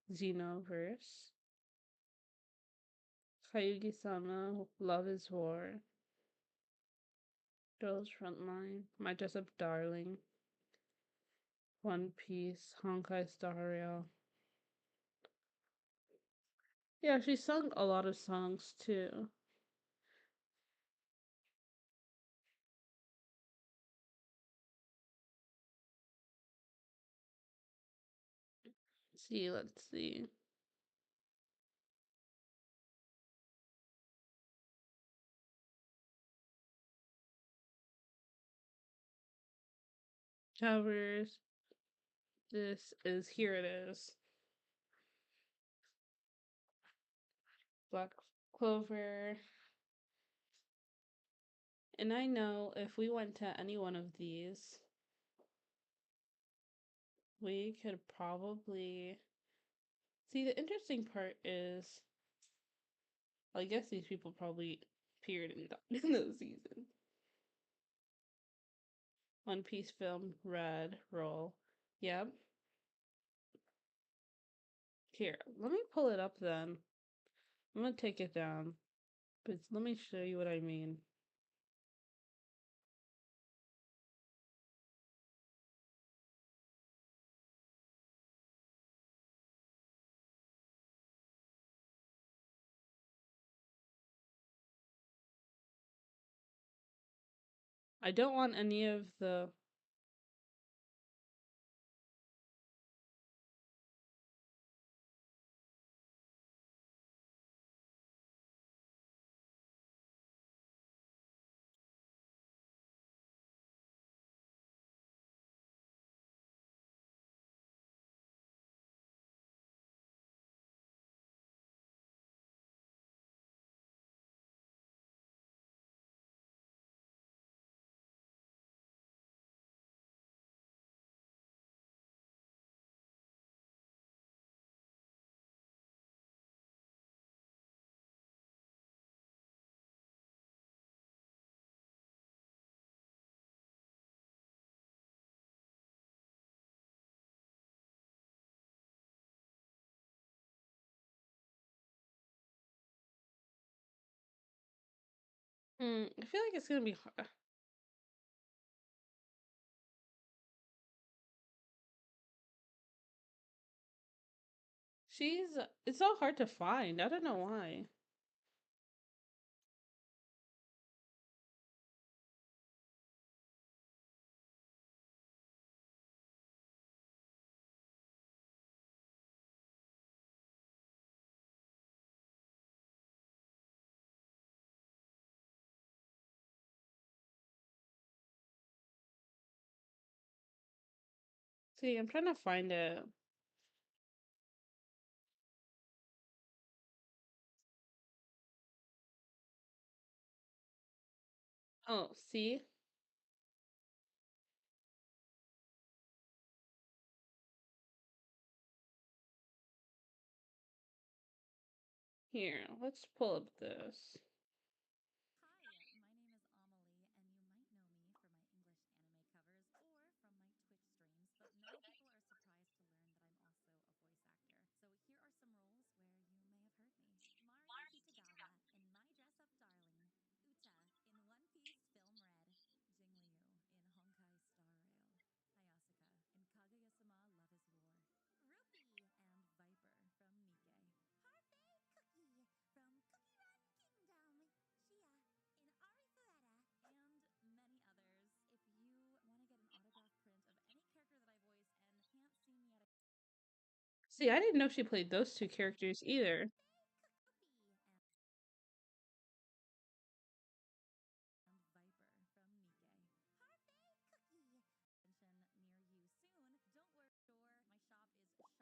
Xenoverse. Kayugi-sama. Love is War. Girls Frontline. My Dress Up Darling. One Piece. Honkai Star Rail. Yeah, she sung a lot of songs too. Let's see. Covers. Here it is. Black Clover. And I know if we went to any one of these, we could probably see. The interesting part is, well, I guess these people probably appeared in, in those seasons. One Piece film, Red, Roll. Yep. Here, let me pull it up then. I'm gonna take it down, but let me show you what I mean. I don't want any of the I feel like it's gonna be hard. It's so hard to find. I don't know why. See, I'm trying to find it. Oh, see? Here, let's pull up this. Hi, my name is Amelie, and you might know me for my English anime covers or from my Twitch streams, but many people are surprised to learn that I'm also a voice actor. So here are some roles where you may have heard me. Mari Kitagawa in My Dress Up Darling, Uta in One Piece Film Red, Jingliu in Honkai Star Rail, Ayasaka in Kaguya-sama Love is War, Rupee and Viper from Nikkei, Parfait Cookie from Cookie Run Kingdom, Shia in Arifureta, and many others. If you want to get an autograph print of any character that I voice and can't see me at a See, I didn't know she played those two characters either. Cookie and Viper from Nikkei, Parfait Cookie near you soon. Don't worry, my shop is shop.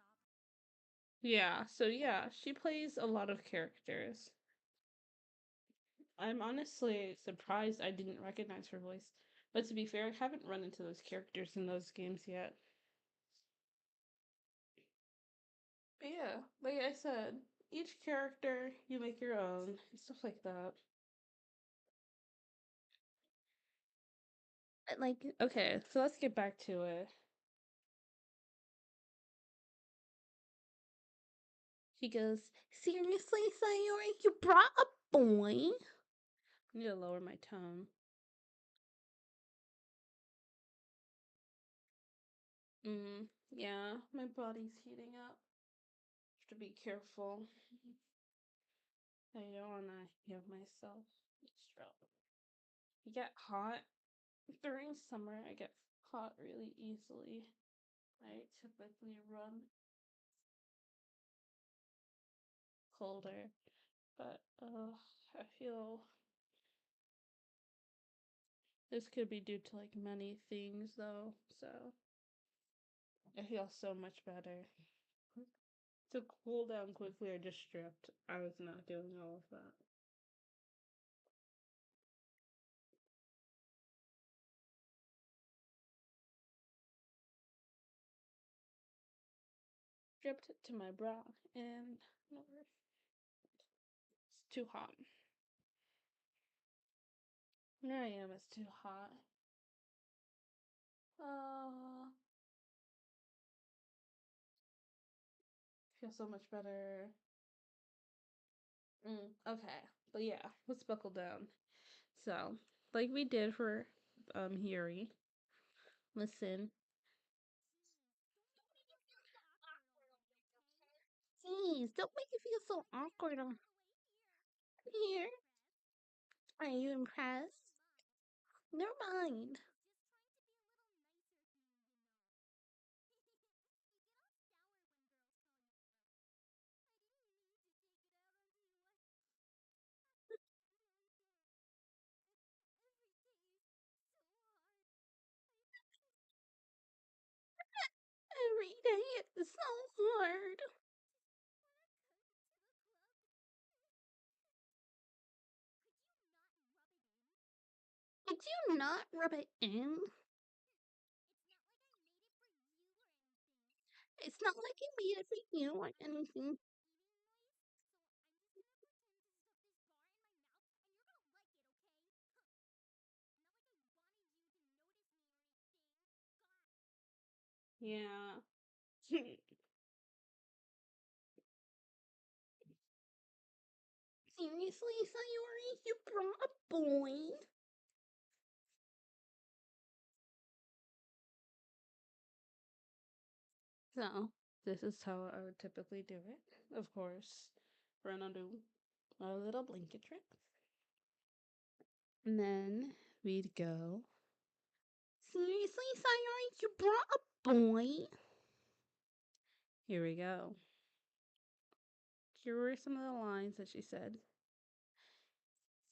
Yeah, so yeah, she plays a lot of characters. I'm honestly surprised I didn't recognize her voice. But to be fair, I haven't run into those characters in those games yet. But yeah, like I said, each character you make your own and stuff like that. Like, okay, so let's get back to it. She goes, "Seriously, Sayori, you brought a boy?" I need to lower my tone. Yeah, my body's heating up. Have to be careful. I don't wanna give myself a stroke. I get hot during summer. I get hot really easily. I typically run colder, but I feel this could be due to like many things though. So I feel so much better. To cool down quickly, I just stripped. I was not doing all of that. Stripped to my bra, and it's too hot. There I am. It's too hot. Oh, feel so much better. Okay, but yeah, let's buckle down. So, like we did for Yuri, listen. Please, don't make it feel so awkward on here. Are you impressed? Never mind. Every day it's so hard. Could you not rub it in? It's not like I made it for you or anything. Yeah. Seriously, Sayori, you brought a boy? So, This is how I would typically do it. Of course, we're gonna do a little blanket trick. And then we'd go, seriously, Sayori, you brought a boy? Here we go. Here were some of the lines that she said.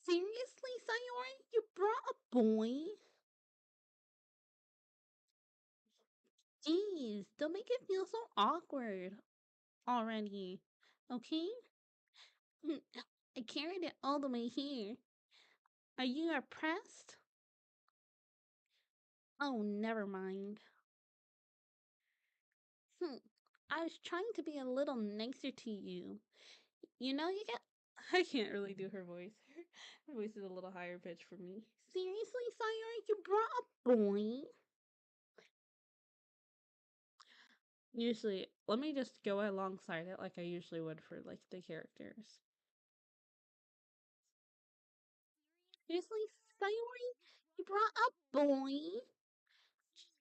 Seriously, Sayori, you brought a boy? Jeez, don't make it feel so awkward already. Okay? I carried it all the way here. Are you impressed? Oh, never mind. Hmm. I was trying to be a little nicer to you. You know, you get. I can't really do her voice. Her voice is a little higher pitch for me. Seriously, Sayori, you brought a boy? Usually, let me just go alongside it like I usually would for like the characters. Seriously, Sayori, you brought a boy?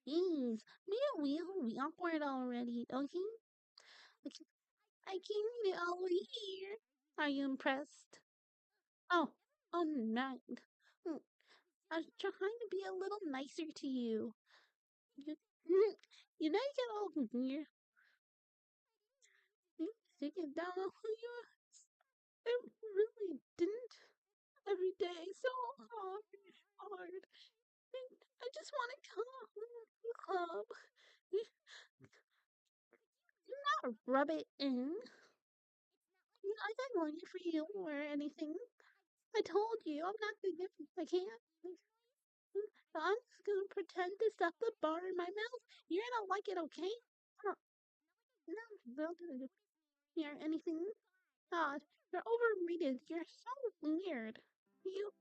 Jeez, we are we awkward already, okay? I can't read it all the way here. Are you impressed? Oh, oh, no. Hmm, I was trying to be a little nicer to you. You, you know you get all weird. You take it down on who you are. I really didn't. Every day so hard. I just want to come home to the club. You not rub it in. I got money for you or anything. I told you I'm not gonna give. I can't. I'm just gonna pretend to stuff the bar in my mouth. You're gonna like it, okay? No, no, don't do it or anything. God, you're overrated. You're so weird. You.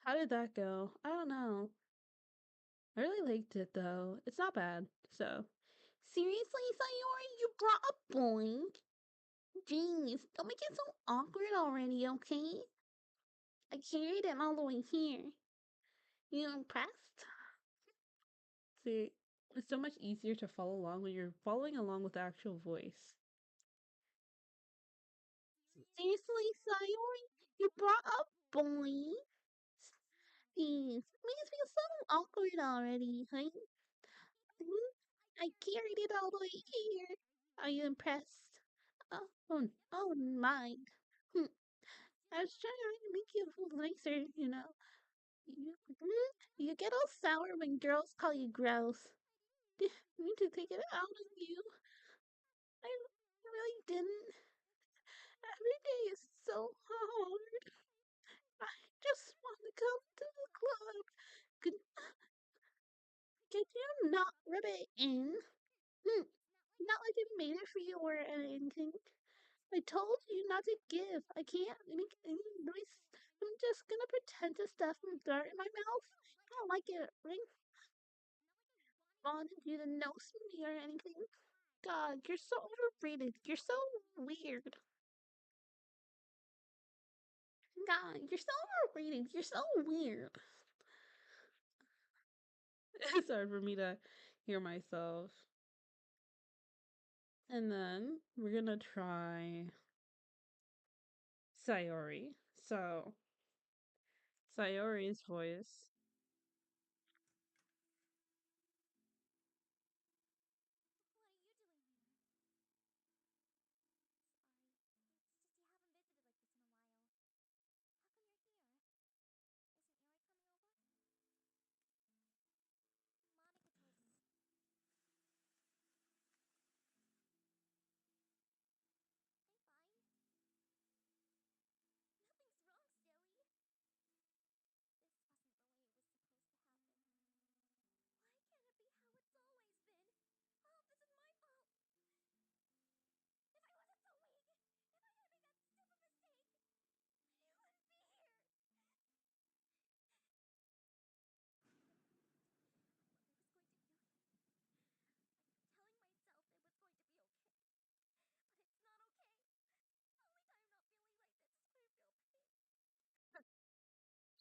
How did that go? I don't know. I really liked it though. It's not bad. So, seriously, Sayori, you brought a boy? Jeez, don't make it so awkward already, okay? I carried it all the way here. You impressed? See, it's so much easier to follow along when you're following along with the actual voice. Seriously, Sayori, you brought a boy? Jeez, makes me feel so awkward already, huh? I carried it all the way here. Are you impressed? Oh my. Hmm, I was trying to make you feel nicer, you know. You get all sour when girls call you gross. Didn't mean to take it out on you. I really didn't. Every day is so hard. I just want to come to the club. Could, could you not rub it in? Hmm, not like I made it for you or anything. I told you not to give. I can't make any noise. I'm just gonna pretend to stuff and throw it in my mouth. I don't like it, right? Wanted you to nose me or anything. God, you're so overrated. You're so weird. God, you're so overrated. You're so weird. It's hard for me to hear myself. And then we're gonna try Sayori. So, Sayori's voice.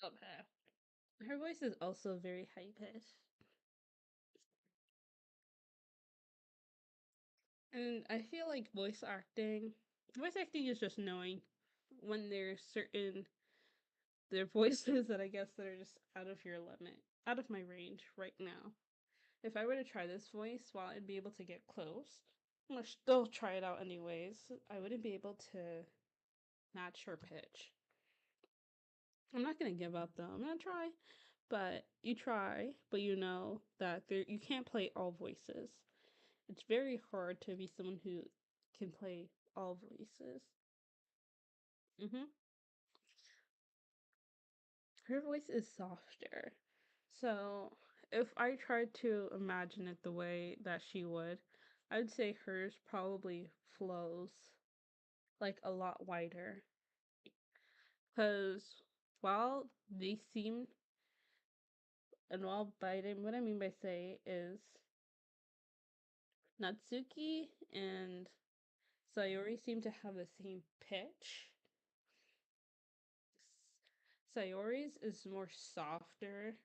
Okay. Her voice is also very high pitched. And I feel like voice acting is just knowing when there's certain there are voices that I guess that are just out of your limit, out of my range right now. If I were to try this voice, while I'd be able to get close, I'm gonna still try it out anyways. I wouldn't be able to match her pitch. I'm not gonna give up though. I'm gonna try, but you try, but you know that you can't play all voices. It's very hard to be someone who can play all voices. Mm-hmm. Her voice is softer. So if I tried to imagine it the way that she would, I'd say hers probably flows like a lot wider. Because while they seem, and while biting, what I mean by say is Natsuki and Sayori seem to have the same pitch. Sayori's is more softer,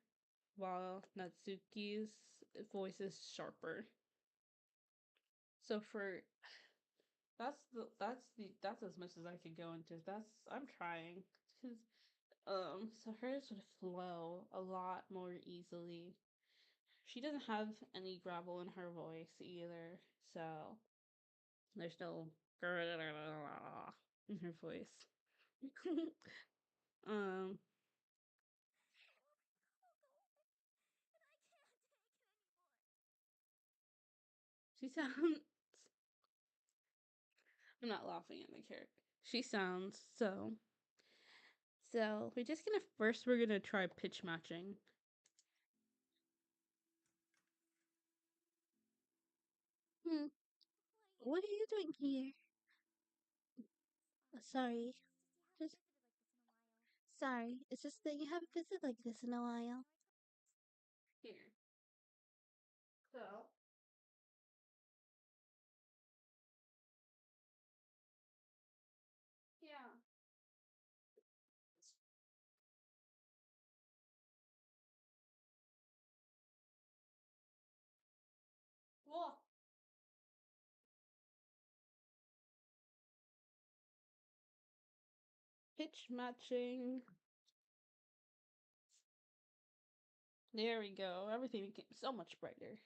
while Natsuki's voice is sharper. So for that's as much as I could go into. I'm trying. Cause so hers would flow a lot more easily. She doesn't have any gravel in her voice either, so there's no in her voice. um, she sounds. I'm not laughing at the character. She sounds so. So we're gonna try pitch matching. Hmm. What are you doing here? Sorry. Just sorry. It's just that you haven't visited like this in a while. Here. So yeah. Well, pitch matching. There we go. Everything became so much brighter.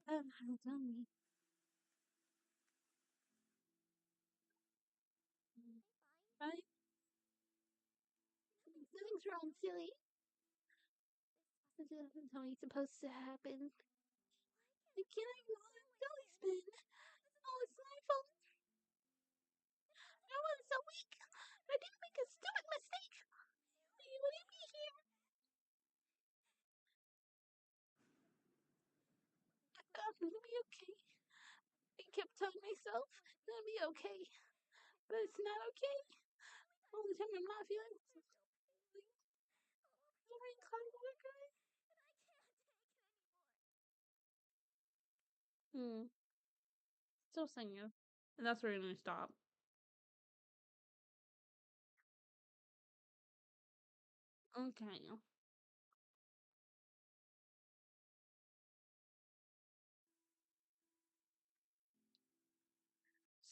Tell me. Right? Nothing's wrong, silly. This isn't how it's supposed to happen. I can't know it's always been. Oh, it's my fault. I was so weak. I didn't make a stupid mistake. You leave me here. I'm gonna be okay. I kept telling myself it's gonna be okay. But it's not okay. All the time I'm not feeling sorry, Clockwork. Hmm. Still singing. And that's where we're gonna stop. Okay.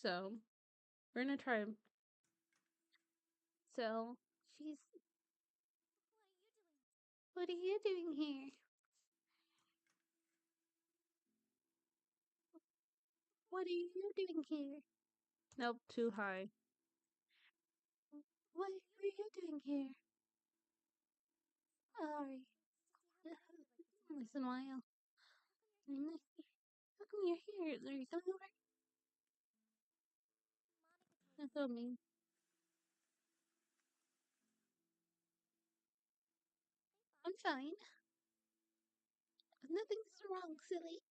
So we're gonna try. So, she's. What are you doing here? What are you doing here? Nope, too high. What are you doing here? Sorry. Listen, while. How come you're here? Are you coming over? That's so mean. I'm fine. Nothing's wrong, silly.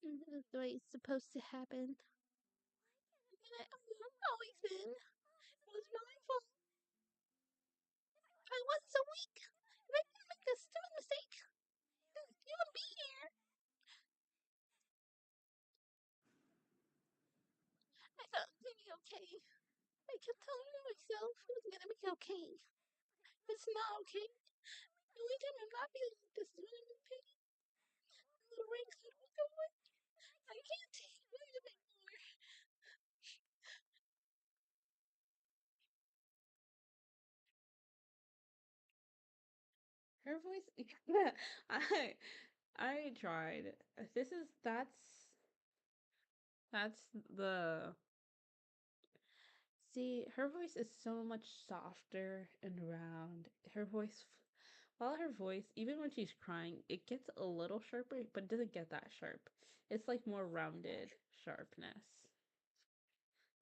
This is the way it's supposed to happen. I've always been. It was my fault. I was so weak. If I didn't make a stupid mistake, you wouldn't be here. I thought it was gonna be okay. I kept telling myself it was gonna be okay. It's not okay. Every time I'm not feeling like this when I'm in pain. Little rings that will go away. I can't take it anymore. Her voice. I tried. This is that's the see. Her voice is so much softer and round. While her voice, even when she's crying, it gets a little sharper, but it doesn't get that sharp. It's like more rounded sharpness.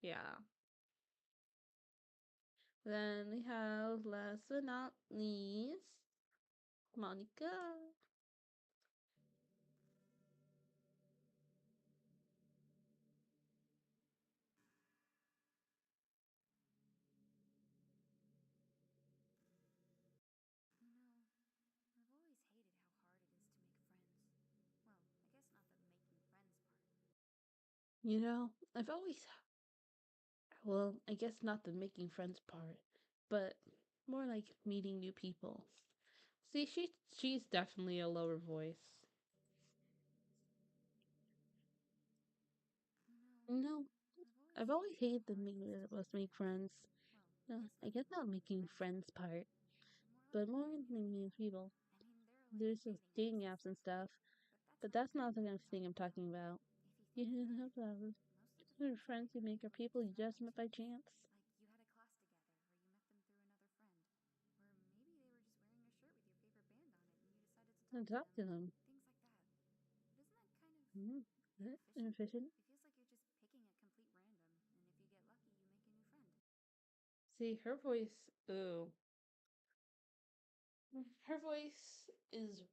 Yeah. Then we have last but not least, Monica. You know, I've always hated how hard it is to make friends. Well, I guess not the making friends part. You know, I've always, well, I guess not the making friends part, but more like meeting new people. See, she's definitely a lower voice. You know, You know, I've always I've always hated how hated the hard it is to make us make friends. friends. Well, No, I I guess guess not not the making making friends friends part, part, but more but like more meeting new meeting new people. people. I mean, there are like There's those dating dating apps and apps and stuff, stuff, but but that's that's not the not the kind kind of of thing I'm thing I'm talking talking about. about. If you You think about have it, to have most of the friends you friends make you are make are people you people just you met by just met by chance. chance. Like you had a class together, or you met them through another friend. Or maybe they were just wearing a shirt with your favorite band on it and you decided to And talk to talk them. to them. Things like that. But isn't that kind of Mm-hmm. inefficient? Inefficient. It feels like you're just picking at complete random, and if you get lucky, you make a new friend. See, her voice, ooh. Her voice is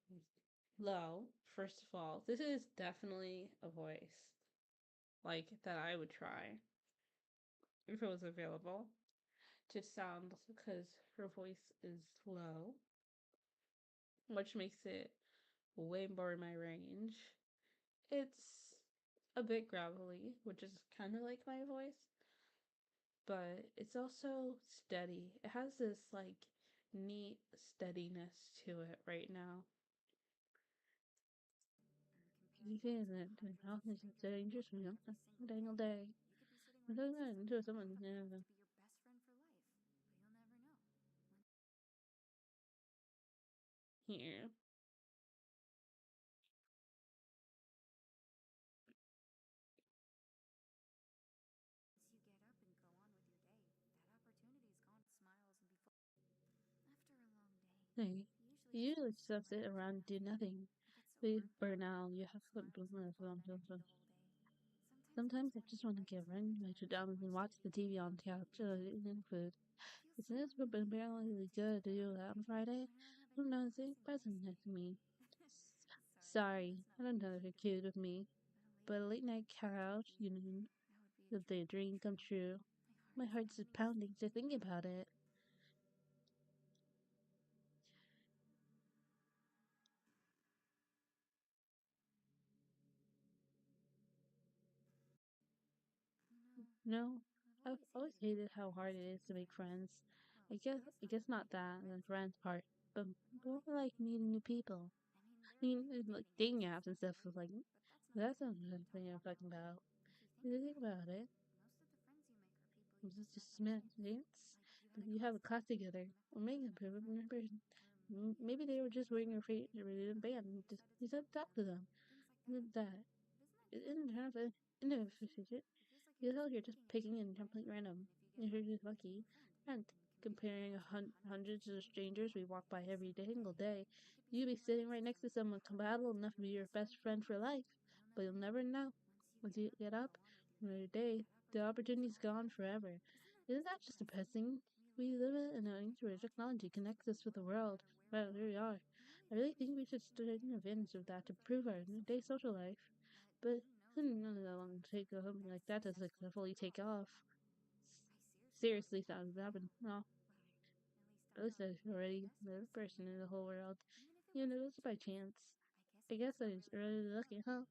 low, first of all. This is definitely a voice like that I would try if it was available to sound because her voice is low, which makes it way more in my range. It's a bit gravelly, which is kind of like my voice, but it's also steady. It has this like neat steadiness to it right now. And You comparing can that to do hundreds of mountains and strangers you strangers walk from by young every single single day, day. you could be sitting I right don't next to know, someone into who someone might prove to never be your best friend for life, but you'll never know. here. Once you get up and go on with your day, that opportunity is gone. Smiles and before. After a long day, Hey, you usually just you want to just sit sit around and do around and do nothing. nothing. I get so We burnt burn out out, looking you at have their to smiles and full of energy the whole day. Sometimes I just sometimes want I to just get want to right get into right my in my pajamas and pajamas and watch watch the the TV TV on on the the couch couch eating food. It feels It's so this but unreal for me barely to do good to that do on that on Friday Friday. when I don't have I'm not anything present pressing next next to to me. me. Sorry, Sorry, that's I not don't very know if you're cute of cute me. with me, But but a a late late night night couch, couch, you know, that would be a if the dream come dream come true. true. My My heart is heart's just pounding just pounding to thinking think about about it. it. You know, No, I've I've always always hated how hated hard how it hard is it to is make to make friends. friends. Well, I I guess guess not not the that making the friends friends part, part, but but more more like like meeting new meeting new people. people. I mean, there I are mean, like like dating apps dating and apps and stuff, stuff right? was like But that's that's not not the the kind of thing thing I'm I'm talking talking about. about. If you If you think think about it, about it, most of the friends you make are people you it's just met just by chance. chance Like you had that a you class have a class together, together, or you met or them maybe through another friend. remember Or maybe maybe they were they just were wearing just your wearing favorite band on it your and band you and decided to you talk said to talk them. to them. Things like that. Did that. But isn't that It kind of isn't kind of inefficient? inefficient. It feels like You you're know, just you're just picking at picking complete and complete random, random. and if you get If you're lucky, just you make a lucky. new friend. And And comparing comparing that to the hundreds of hundreds of strangers you strangers walk we by walk by every every single single day, day, you could be you'd be sitting right sitting next right to next to someone someone compatible compatible enough to enough be to be your your best best friend for friend life. for life. But But you'll you'll never never know. know. Once Once you you get up get and up go on with on your your day, day, that the opportunity is opportunity's gone gone forever. forever. Isn't that Isn't just that just depressing? depressing? We We live live in in an an age age where where technology technology connects connects us us with with the the world, no world. matter Well, where there we we are. are. I I really really think think we we should should start start taking taking advantage advantage of of that that to to improve improve our our day day social social life. life. But But who knows who how long knows how that's long going to to take like that to successfully successfully take take off. off. I seriously Seriously, thought of sounds that. happened. No, Well, at at least least I'm there's not already the the best person person in in the the whole whole world. world. Even You if know, it it's wasn't by by chance. chance. I I guess guess I I just was got really really lucky, lucky, huh? huh?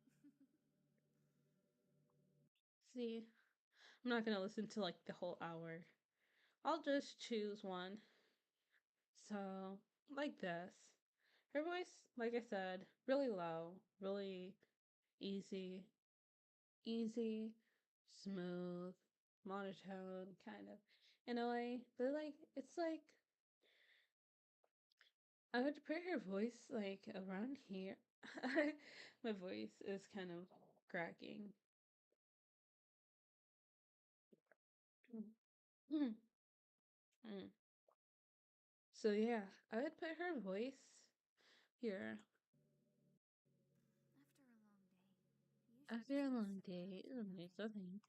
See, I'm not gonna listen to like the whole hour. I'll just choose one. So, like this. Her voice, like I said, really low, really easy, easy, smooth, monotone, kind of, in a way. But like, it's like, I would put her voice like around here. My voice is kind of cracking. Mm. Mm. So yeah, I would put her voice here. After a long day, something.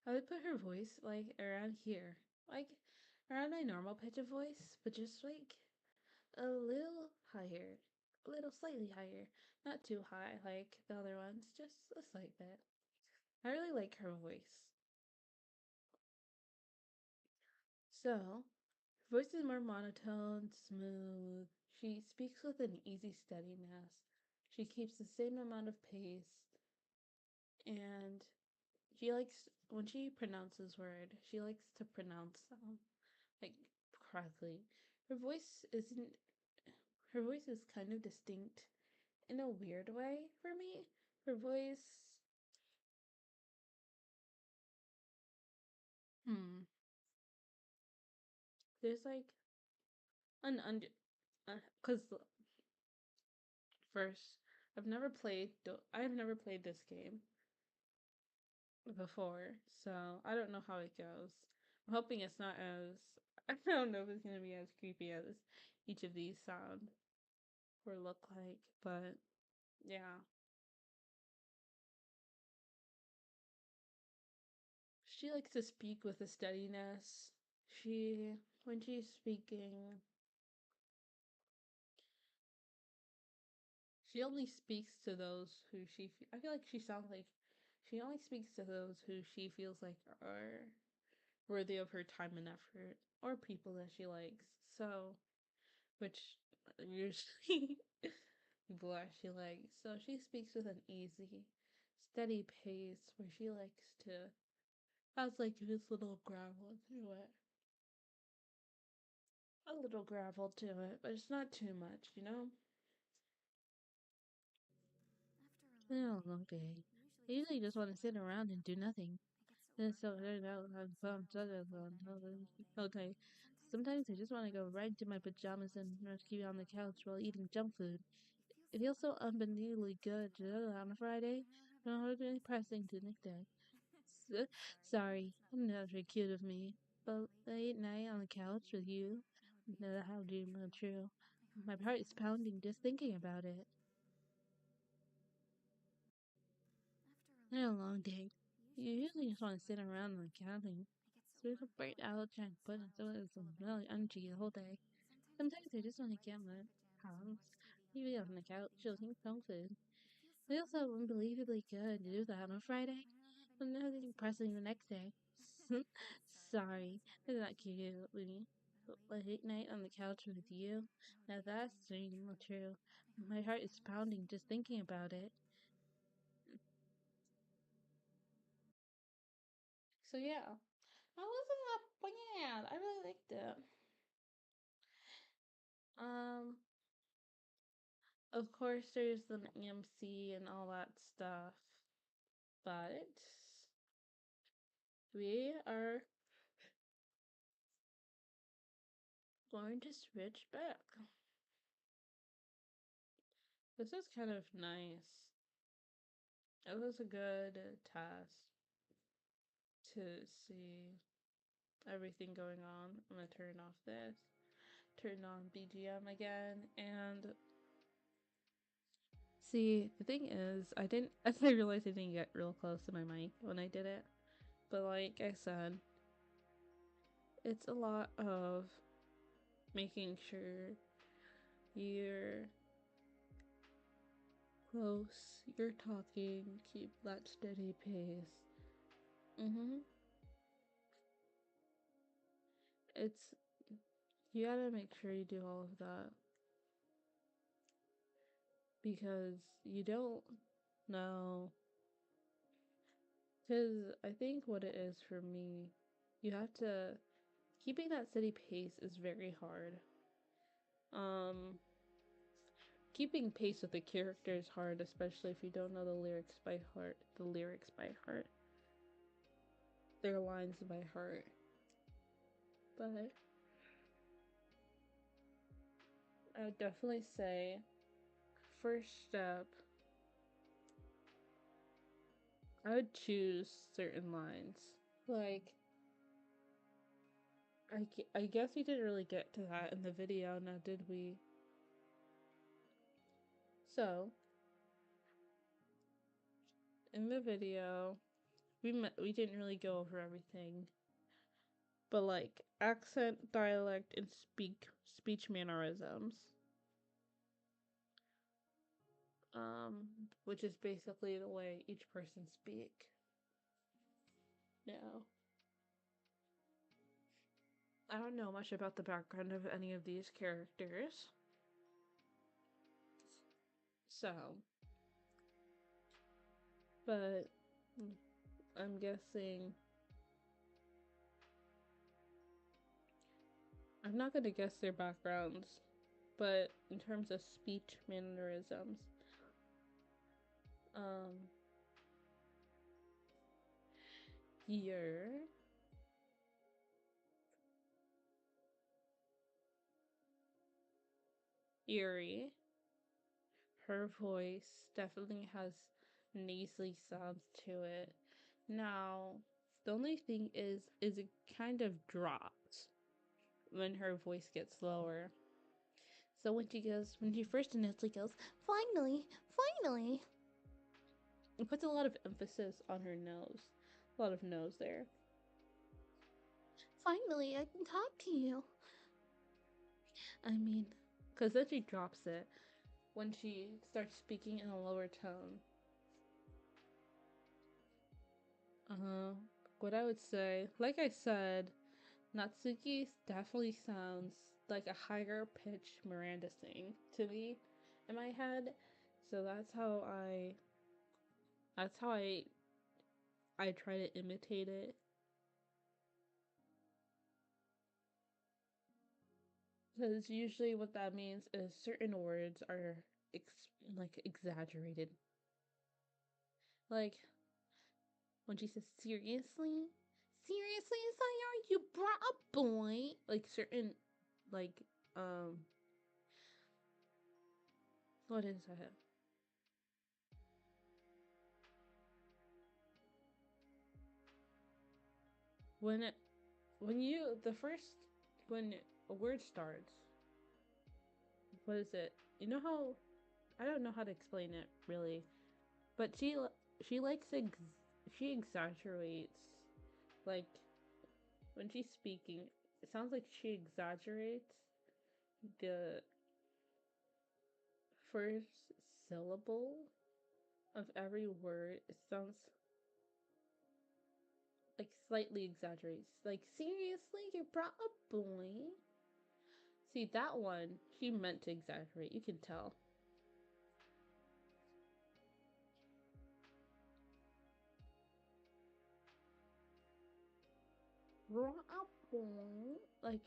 I would put her voice like around here, like around my normal pitch of voice, but just like a little higher, a little slightly higher, not too high like the other ones, just a slight bit. I really like her voice. So, her voice is more monotone, smooth. She speaks with an easy steadiness. She keeps the same amount of pace, and she likes when she pronounces word. She likes to pronounce them like correctly. Her voice isn't. Her voice is kind of distinct in a weird way for me. Her voice. Hmm. There's like an under. Because first, I've never played this game before, so I don't know how it goes. I'm hoping it's not as. I don't know if it's gonna be as creepy as each of these sound or look like, but yeah. She likes to speak with a steadiness. When she's speaking, she only speaks to those who I feel like she sounds like she only speaks to those who she feels like are worthy of her time and effort, or people that she likes. So, which usually people that she likes. So she speaks with an easy, steady pace where she likes to has like this little gravel to it. A little gravel to it, but it's not too much, you know? Oh, okay. I usually just want to sit around and do nothing. And so there's out okay. Sometimes I just want to go right into my pajamas and keep on the couch while eating junk food. It feels so unbelievably good on a Friday. No, it's really pressing to Nick Day. S- Sorry, I know that's very cute of me. But late night on the couch with you, no, how do you know true? My heart is pounding just thinking about it. It's been a long day. You usually just want to sit around and counting. So it's a break out trying to put in some really energy the whole day. Sometimes I just want to get my house, maybe on the couch, chilling some food. It feels so unbelievably good to do that on a Friday. And nothing pressing the next day. Sorry, that's not cute with me. But late night on the couch with you, now that's not true. My heart is pounding just thinking about it. So yeah, I wasn't that bad. I really liked it. Um, of course, there's the MC and all that stuff, but we are going to switch back. This is kind of nice. It was a good test to see everything going on. I'm gonna turn off this, turn on BGM again, and see, the thing is, I realized I didn't get real close to my mic when I did it. But like I said, it's a lot of making sure you're close, you're talking, keep that steady pace. It's, you gotta make sure you do all of that because you don't know. Because I think what it is for me, you have to, keeping that steady pace is very hard Keeping pace with the character is hard, especially if you don't know the lyrics by heart. Their lines by heart. But I would definitely say, first step, I would choose certain lines. Like, I guess we didn't really get to that in the video, now did we? So, in the video, we didn't really go over everything, but like accent, dialect, and speech mannerisms, which is basically the way each person speak. Now, I don't know much about the background of any of these characters, so, but I'm guessing. I'm not gonna guess their backgrounds, but in terms of speech mannerisms, here, Yuri, her voice definitely has nasally sounds to it. Now, the only thing is it kind of drops when her voice gets lower. So when she first initially goes, finally, finally, it puts a lot of emphasis on her nose. A lot of nose there. Finally, I can talk to you. I mean, because then she drops it when she starts speaking in a lower tone. What I would say, like I said, Natsuki definitely sounds like a higher pitched Miranda sing to me in my head. So that's how I try to imitate it. Because usually what that means is certain words are like exaggerated. Like when she says seriously, seriously, Sayar, you brought a boy. Like certain, like what is that? When it, when you the first when a word starts, what is it? You know how I don't know how to explain it really, but she likes she exaggerates, like when she's speaking. It sounds like she exaggerates the first syllable of every word. It sounds like slightly exaggerates. Like, seriously, you brought a boy? See, that one, she meant to exaggerate. You can tell. Brought a boy? Like,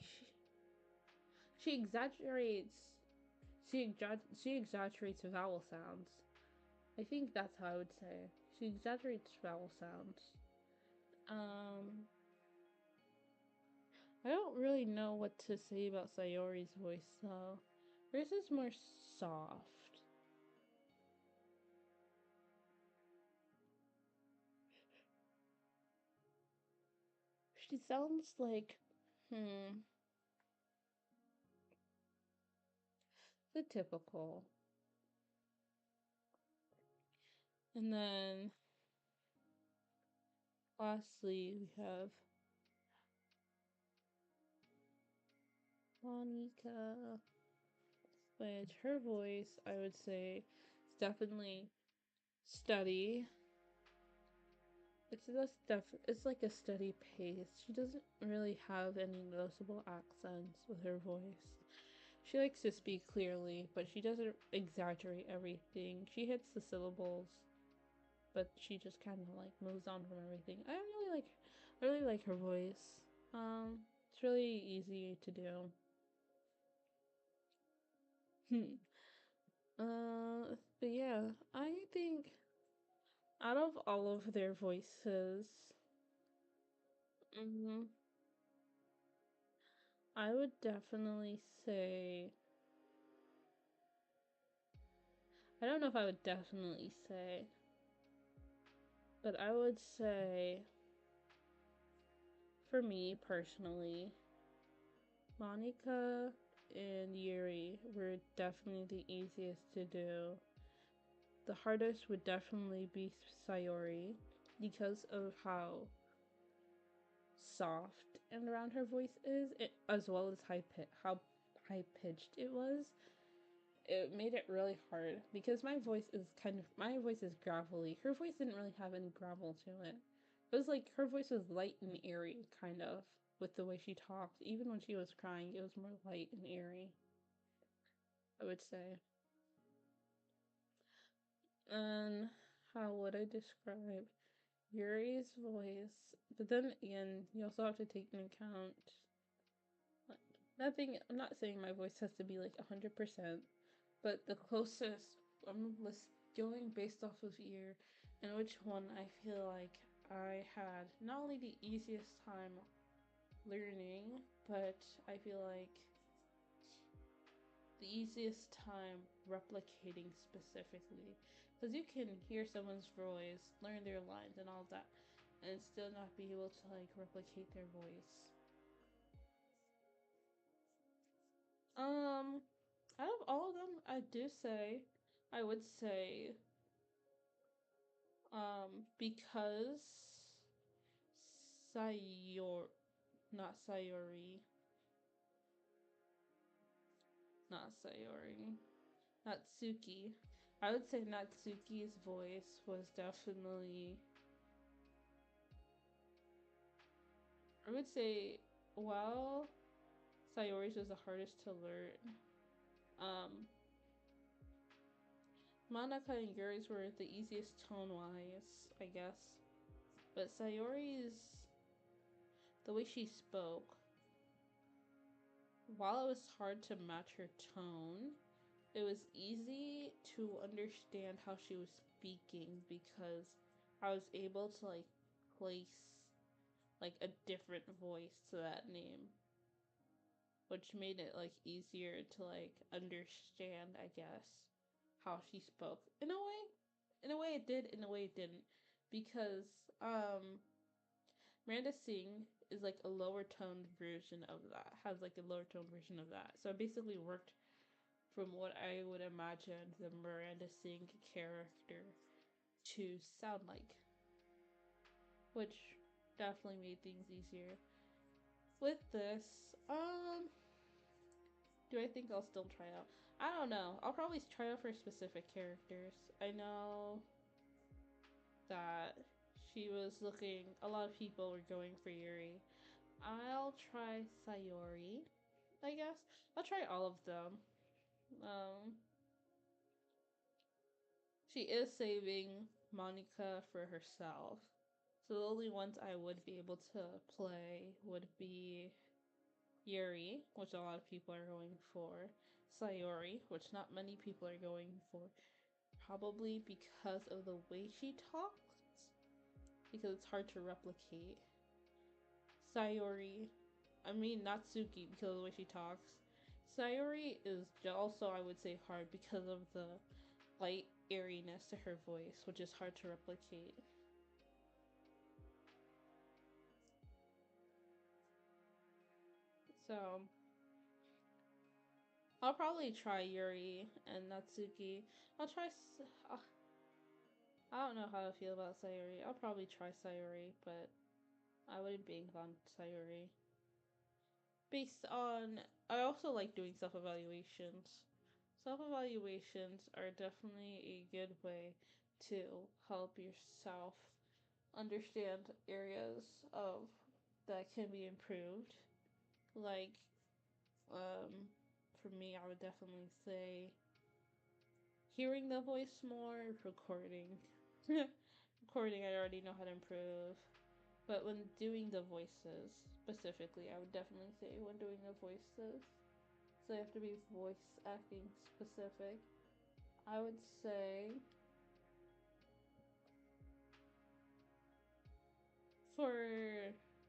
she exaggerates. She exaggerates vowel sounds. I think that's how I would say. She exaggerates vowel sounds. I don't really know what to say about Sayori's voice though. Hers is more soft. She sounds like, the typical. And then, lastly, we have Monica, which her voice, I would say, is definitely steady. It's like a steady pace. She doesn't really have any noticeable accents with her voice. She likes to speak clearly, but she doesn't exaggerate everything. She hits the syllables, but she just kind of like moves on from everything. I really like her voice. It's really easy to do. But yeah, I think out of all of their voices, mm, I would definitely say, I don't know if I would definitely say, but I would say, for me personally, Monica and Yuri were definitely the easiest to do. The hardest would definitely be Sayori because of how soft and round her voice is, as well as how high pitched it was. It made it really hard because my voice is gravelly. Her voice didn't really have any gravel to it. It was like her voice was light and airy, kind of, with the way she talked. Even when she was crying, it was more light and airy, I would say. And how would I describe Yuri's voice? But then again, you also have to take into account, like, nothing. I'm not saying my voice has to be like 100%, but the closest I'm going based off of ear and which one I feel like I had not only the easiest time learning, but I feel like the easiest time replicating specifically. Because you can hear someone's voice, learn their lines and all that, and still not be able to like replicate their voice. Out of all of them, I would say, because Sayor, not Sayori, not Sayori, Natsuki. I would say Natsuki's voice was definitely, I would say, well, Sayori's was the hardest to learn. Um, Monica and Yuri's were the easiest tone wise, I guess. But Sayori's, the way she spoke, while it was hard to match her tone, it was easy to understand how she was speaking because I was able to like place like a different voice to that name, which made it like easier to like understand, I guess, how she spoke. In a way it did, in a way it didn't, because Miranda Singh is like a lower toned version of that, has like a lower tone version of that. So it basically worked from what I would imagine the Miranda Singh character to sound like, which definitely made things easier. With this, do I think I'll still try out? I don't know. I'll probably try out for specific characters. I know that she was looking, a lot of people were going for Yuri. I'll try Sayori, I guess. I'll try all of them. Um, she is saving Monica for herself. So the only ones I would be able to play would be Yuri, which a lot of people are going for, Sayori, which not many people are going for, probably because of the way she talks, because it's hard to replicate. Sayori, I mean Natsuki, because of the way she talks. Sayori is also, I would say, hard because of the light airiness to her voice, which is hard to replicate. So I'll probably try Yuri and Natsuki. I'll try. I don't know how to feel about Sayori. I'll probably try Sayori, but I wouldn't bank on Sayori. Based on, I also like doing self evaluations. Self evaluations are definitely a good way to help yourself understand areas of that can be improved. Like, for me, I would definitely say hearing the voice more, recording. Recording, I already know how to improve. But when doing the voices, specifically, I would definitely say when doing the voices. so you have to be voice acting specific. I would say for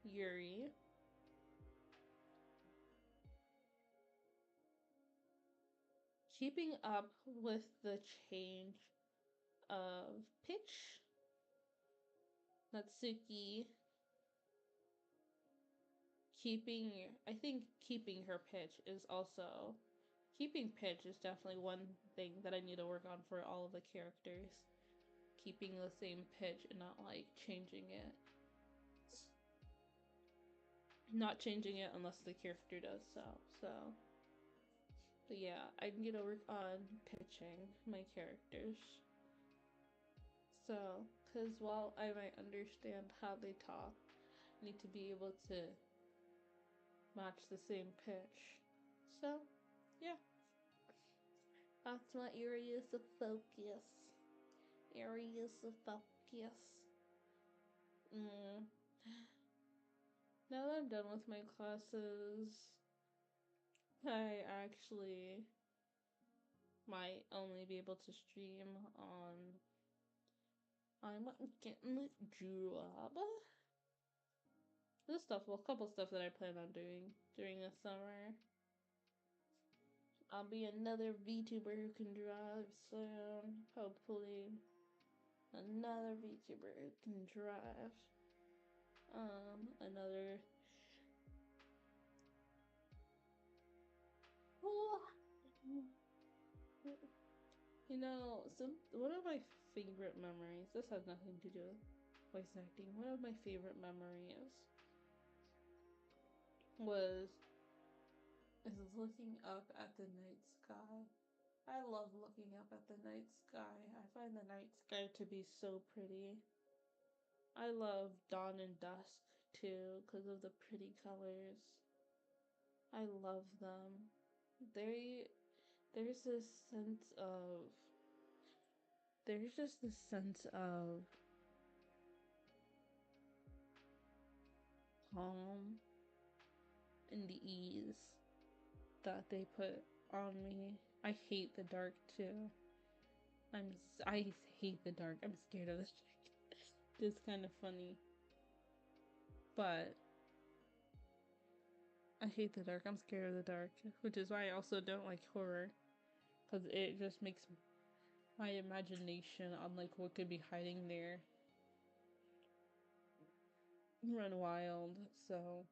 Yuri, keeping up with the change of pitch. Natsuki, I think keeping her pitch is also, keeping pitch is definitely one thing that I need to work on for all of the characters. Keeping the same pitch and not like changing it. Not changing it unless the character does so. But yeah, I need to work on pitching my characters. So, because while I might understand how they talk, I need to be able to match the same pitch. So, yeah. That's my areas of focus. Areas of focus. Now that I'm done with my classes, I actually might only be able to stream on I'm getting a job. This stuff, well, a couple stuff that I plan on doing during the summer. I'll be another VTuber who can drive soon, hopefully. Another VTuber who can drive. Another. You know, one of my favorite memories. This has nothing to do with voice acting. One of my favorite memories was is looking up at the night sky. I love looking up at the night sky. I find the night sky to be so pretty. I love dawn and dusk too because of the pretty colors. I love them. There's this sense of there's just this sense of calm and the ease that they put on me. I hate the dark too. I hate the dark. I'm scared of the dark. It's kind of funny. But I hate the dark. I'm scared of the dark, which is why I also don't like horror, because it just makes my imagination on like what could be hiding there run wild. So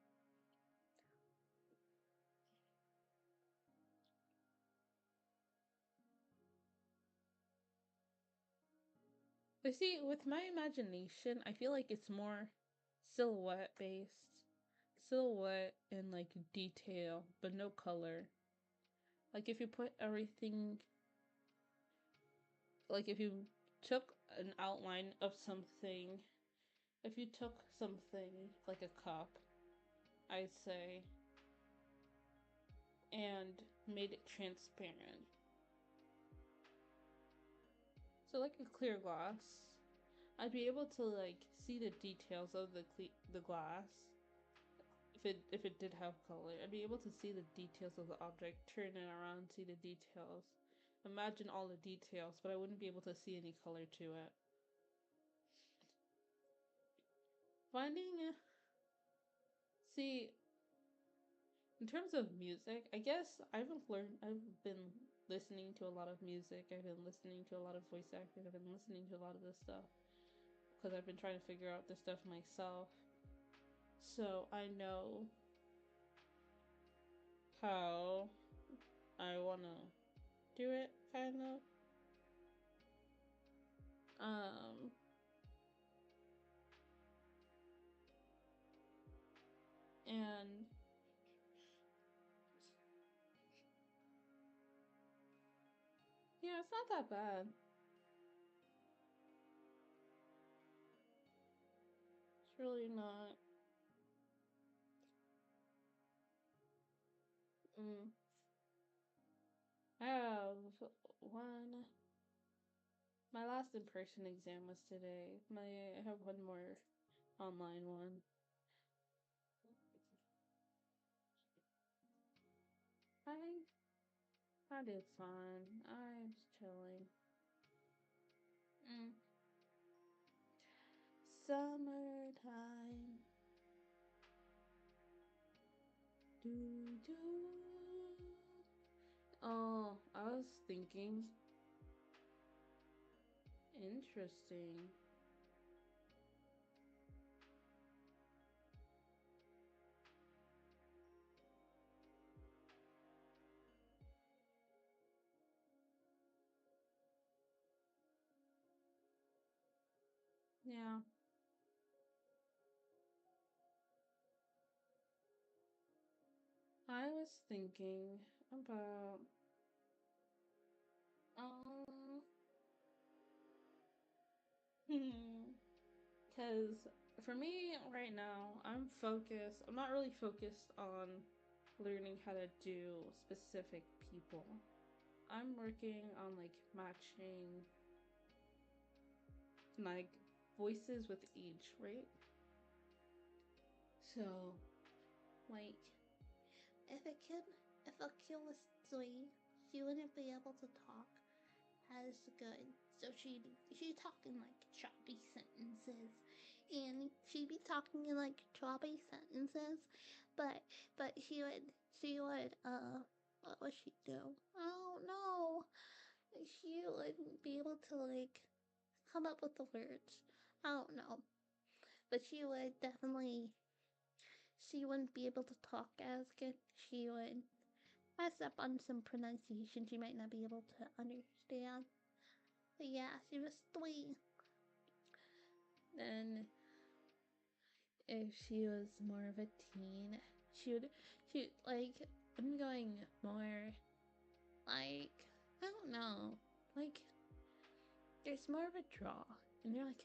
but see, with my imagination, I feel like it's more silhouette based. Silhouette and like detail, but no color. Like if you put everything, like if you took an outline of something, if you took something like a cup, I'd say, and made it transparent. So like a clear glass, I'd be able to like see the details of the glass. If it did have color, I'd be able to see the details of the object, turn it around, see the details. Imagine all the details, but I wouldn't be able to see any color to it. See, in terms of music, I guess I've been listening to a lot of music. I've been listening to a lot of voice acting. I've been listening to a lot of this stuff because I've been trying to figure out this stuff myself. So I know how I wanna do it, kind of. Um, and yeah, it's not that bad. It's really not. Mm. I have one. My last in-person exam was today. I have one more online one. Hi. I did fine. I was chilling. Mm. Summertime. Do do. Oh, I was thinking. Interesting. Yeah, I was thinking about um because for me right now I'm focused. I'm not really focused on learning how to do specific people. I'm working on like matching like voices with age, right? So Like, if a kid was 3, she wouldn't be able to talk as good. So she'd talk in like choppy sentences, and she'd be talking in like choppy sentences, but she would what would she do? I don't know. She wouldn't be able to like come up with the words. I don't know, but she wouldn't be able to talk as good. She would mess up on some pronunciation she might not be able to understand. But yeah, she was 3. Then if she was more of a teen, she like I'm going more like I don't know, like there's more of a draw, and you're like,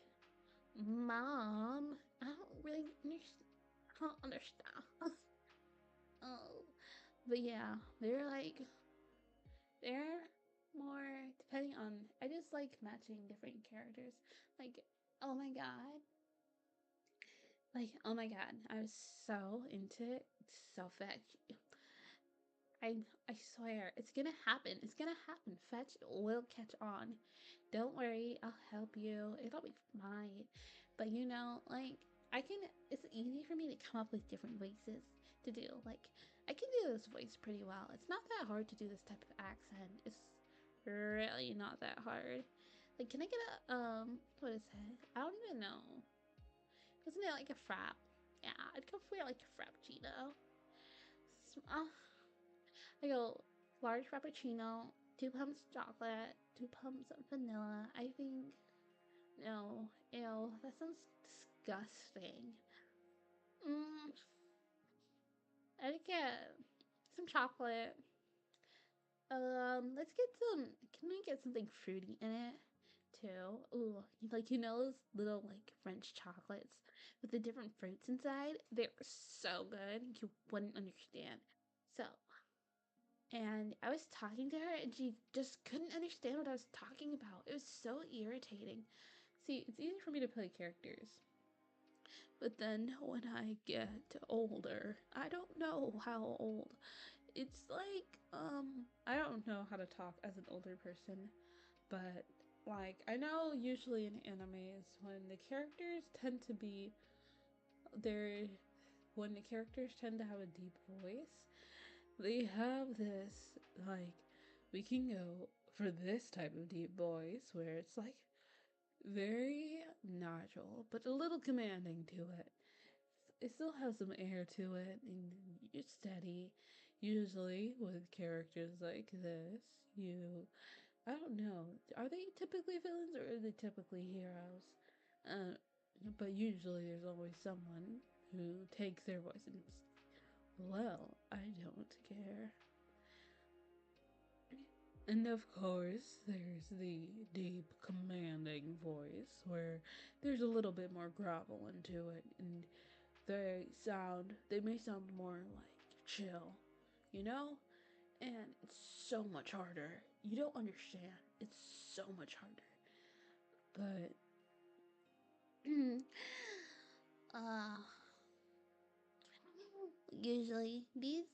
Mom, I don't really understand. Oh, but yeah, they're more depending on. I just like matching different characters. Like, oh my god, oh my god, I was so into it. It's so fetch. I swear, it's gonna happen. It's gonna happen. Fetch will catch on. Don't worry, I'll help you. It'll be fine. But you know, like I can. It's easy for me to come up with different voices to do. Like I can do this voice pretty well. It's not that hard to do this type of accent. It's really not that hard. Like, can I get what is it? I don't even know. Isn't it like a frap? Yeah, I'd go for like a frappuccino. I go large frappuccino, 2 pumps chocolate, 2 pumps of vanilla. I think no, ew, that sounds disgusting. Mm, I'd get some chocolate. Let's get some. Can we get something fruity in it too? Ooh, like those little like French chocolates with the different fruits inside. They're so good. You wouldn't understand. So, and I was talking to her, and she just couldn't understand what I was talking about. It was so irritating. See, it's easy for me to play characters, but then when I get older, I don't know how old. It's like, I don't know how to talk as an older person, but like, I know usually in animes when the characters tend to be, they're, when the characters tend to have a deep voice, they have this, like, we can go for this type of deep voice where it's like very natural, but a little commanding to it. It still has some air to it, and it's steady. Usually, with characters like this, I don't know, are they typically villains or are they typically heroes? Uh, but usually, there's always someone who takes their voice and, well, I don't care. And of course, there's the deep, commanding voice where there's a little bit more gravel into it, and they may sound more like chill, you know? And it's so much harder. You don't understand. It's so much harder. But, uh, usually these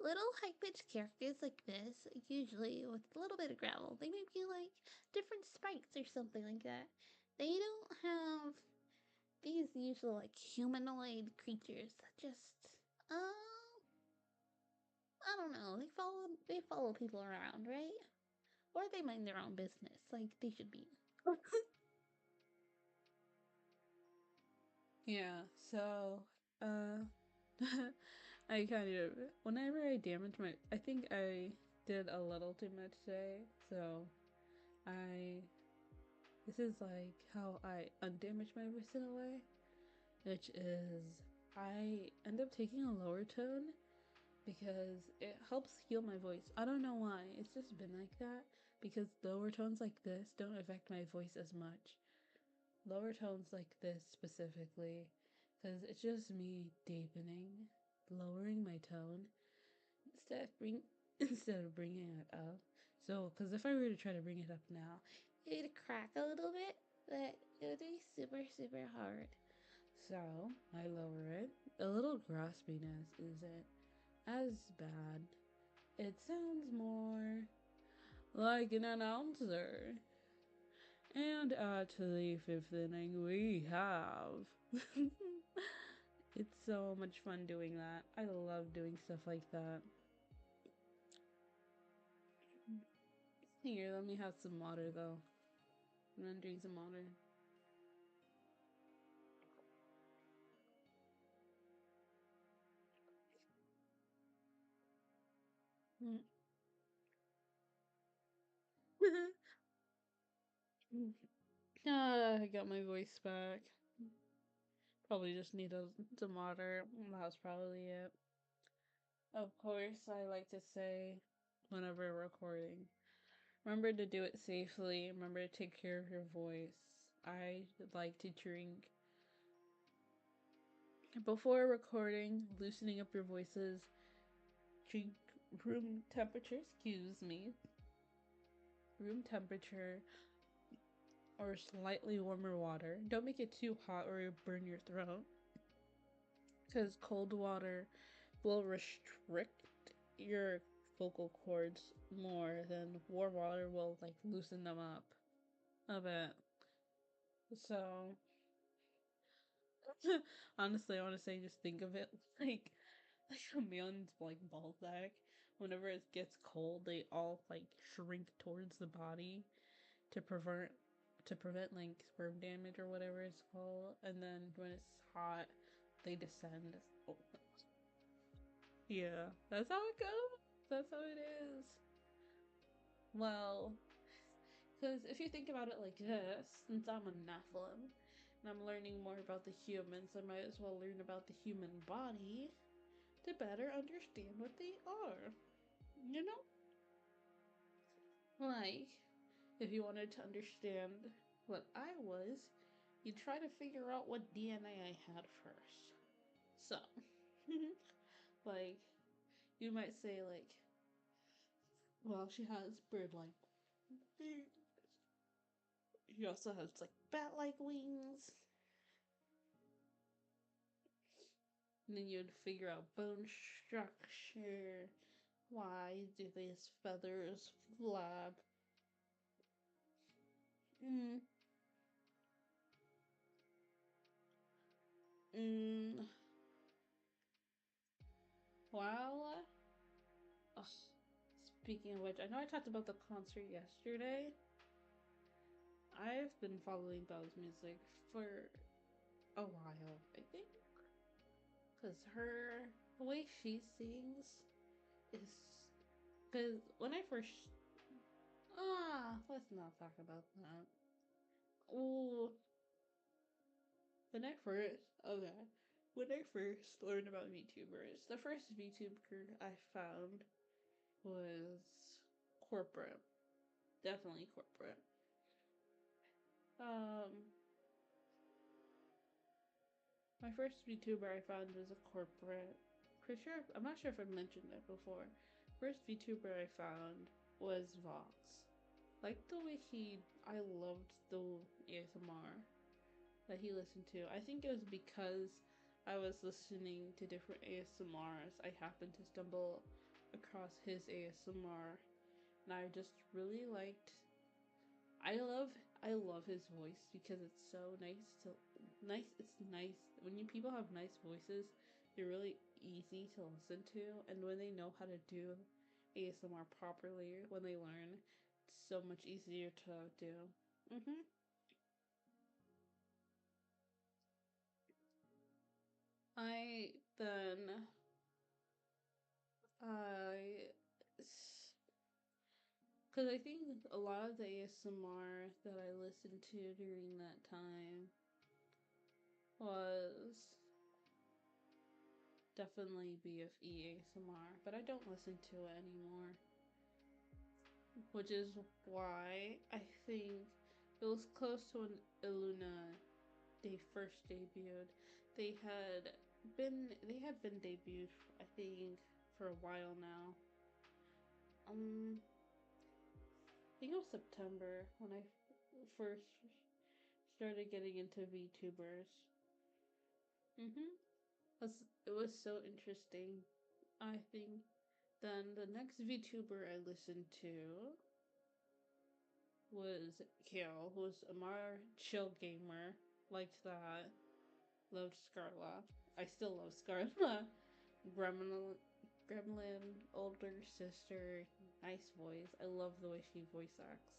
little high-pitched characters like this, usually with a little bit of gravel, they may be like different sprites or something like that. They don't have these usual like humanoid creatures that just I don't know, they follow people around, right? Or they mind their own business, like they should be. Yeah, so, uh, I kind of, whenever I damage my, I think I did a little too much today, so I, this is like how I undamage my voice in a way, which is I end up taking a lower tone because it helps heal my voice. I don't know why, it's just been like that, because lower tones like this don't affect my voice as much. Lower tones like this specifically, because it's just me deepening, lowering my tone instead of bringing it up. So, because if I were to try to bring it up now, it'd crack a little bit, but it would be super super hard. So I lower it. A little graspiness isn't as bad. It sounds more like an announcer. And to the fifth inning, we have. It's so much fun doing that. I love doing stuff like that. Here, let me have some water though. I'm gonna drink some water. I got my voice back. Probably just need some water. That was probably it. Of course, I like to say whenever recording, remember to do it safely. Remember to take care of your voice. I like to drink before recording, loosening up your voices. Drink room temperature, excuse me. Room temperature or slightly warmer water. Don't make it too hot or you'll burn your throat. Because cold water will restrict your vocal cords more than warm water will like loosen them up a bit. So honestly, I want to say just think of it like a man's like ball sack. Whenever it gets cold, they all like shrink towards the body to prevent like sperm damage or whatever it's called. And then when it's hot, they descend. Oh. Yeah, that's how it goes. That's how it is. Well, because if you think about it like this, since I'm a Nephilim and I'm learning more about the humans, I might as well learn about the human body to better understand what they are. You know? Like, if you wanted to understand what I was, you try to figure out what DNA I had first. So, like, you might say, like, well, she has bird like. She also has, like, bat like wings. And then you'd figure out bone structure. Why do these feathers flap? Mm. Mm. Well, ugh. Speaking of which, I know I talked about the concert yesterday. I've been following Belle's music for a while, I think. Because the way she sings is. Because when I first. Let's not talk about that. Ooh. When I first. Okay. When I first learned about VTubers, the first VTuber I found was corporate. Definitely corporate. Um, my first VTuber I found was a corporate. Pretty sure, I'm not sure if I've mentioned it before. First VTuber I found was Vox. Like the way I loved the ASMR that he listened to. I think it was because I was listening to different ASMRs. I happened to stumble across his ASMR, and I just really liked. I love his voice because it's so nice. It's nice when people have nice voices. They're really easy to listen to, and when they know how to do ASMR properly, when they learn, it's so much easier to do. I then I because I think a lot of the ASMR that I listened to during that time was definitely BFE ASMR, but I don't listen to it anymore. Which is why I think it was close to when Illuna they first debuted. They had been debuted, I think, for a while now. I think it was September when I first started getting into VTubers. It was so interesting. I think then the next VTuber I listened to was Kale, who was a more chill gamer. Liked that. Loved Scarla. I still love Scarla. Gremlin, older sister, nice voice. I love the way she voice acts.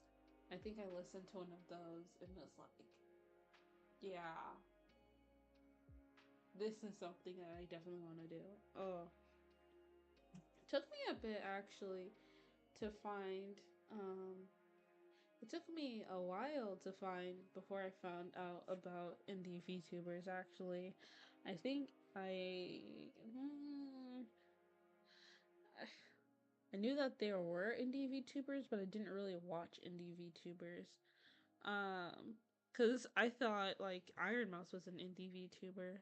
I think I listened to one of those and was like, yeah, this is something that I definitely want to do. Oh, it took me a bit actually to find. It took me a while to find before I found out about indie VTubers. Actually, I think I knew that there were indie VTubers, but I didn't really watch indie VTubers. Cause I thought like Iron Mouse was an indie VTuber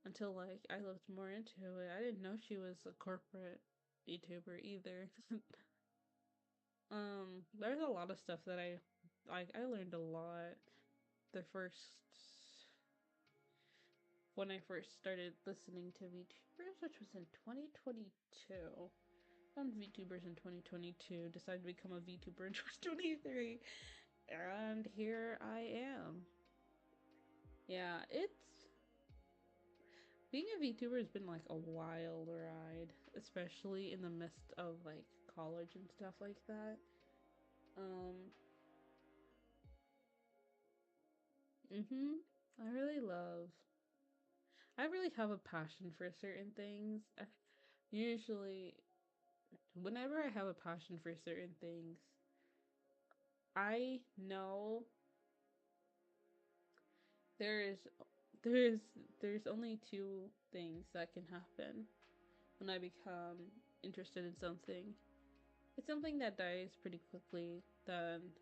until like I looked more into it. I didn't know she was a corporate VTuber either. There's a lot of stuff that I learned a lot the first when I first started listening to VTubers, which was in 2022. Found VTubers in 2022, decided to become a VTuber in 2023, and here I am. Yeah, being a VTuber has been like a wild ride, especially in the midst of like college and stuff like that. Um, I really love. I really have a passion for certain things. Usually, whenever I have a passion for certain things, I know there's there's there's only two things that can happen when I become interested in something. It's something that dies pretty quickly, then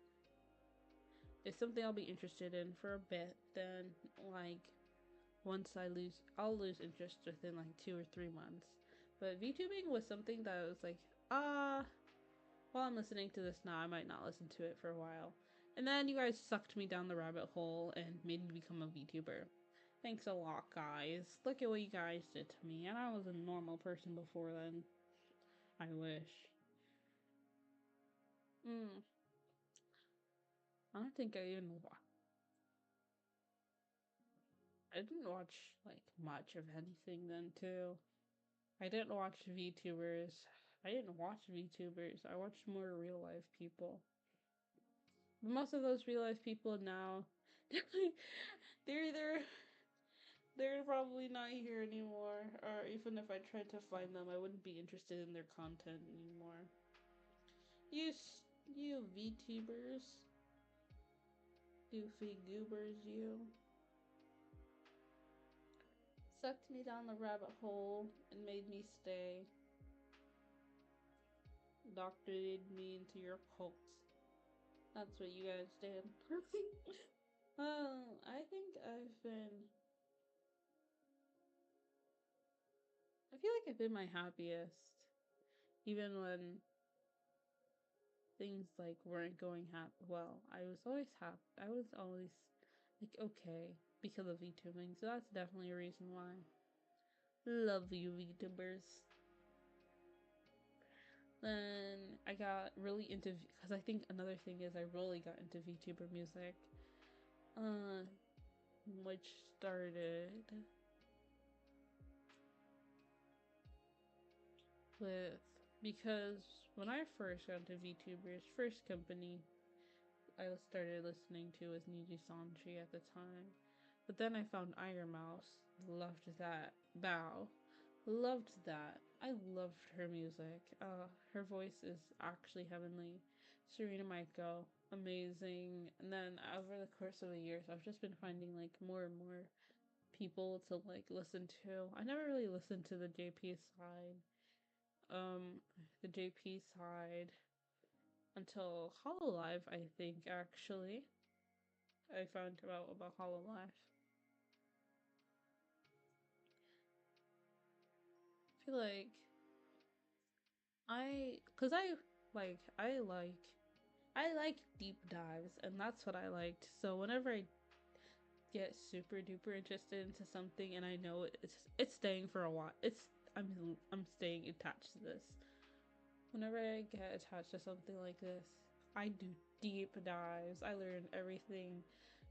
it's something I'll be interested in for a bit, then like once I'll lose interest within like 2 or 3 months. But VTubing was something that was like, while I'm listening to this now, I might not listen to it for a while. And then you guys sucked me down the rabbit hole and made me become a VTuber. Thanks a lot, guys. Look at what you guys did to me. And I was a normal person before then. I wish. I don't think I didn't watch like much of anything then too. I didn't watch VTubers. I didn't watch VTubers. I watched more real life people. But most of those real life people now, they're either they're probably not here anymore, or even if I tried to find them, I wouldn't be interested in their content anymore. You, you VTubers, goofy goobers, you sucked me down the rabbit hole and made me stay. Doctored me into your cults. That's what you guys did. I think I feel like I've been my happiest, even when things like weren't going well. I was always happy. I was always like okay because of VTubing. So that's definitely a reason why. Love you, VTubers. Then I got really into, because I think another thing is I really got into VTuber music, which started with, because when I first got into VTubers, first company I started listening to was Niji Sanji at the time. But then I found Iron Mouse, loved that. Bao, loved that. I loved her music. Her voice is actually heavenly. Serena Maiko, amazing. And then over the course of the years, I've just been finding like more and more people to like listen to. I never really listened to the JP side. The JP side until Hololive, I think, actually. I found out about Hololive. I feel like I like deep dives, and that's what I liked. So whenever I get super duper interested into something and I know it's staying for a while, I'm staying attached to this. Whenever I get attached to something like this, I do deep dives. I learn everything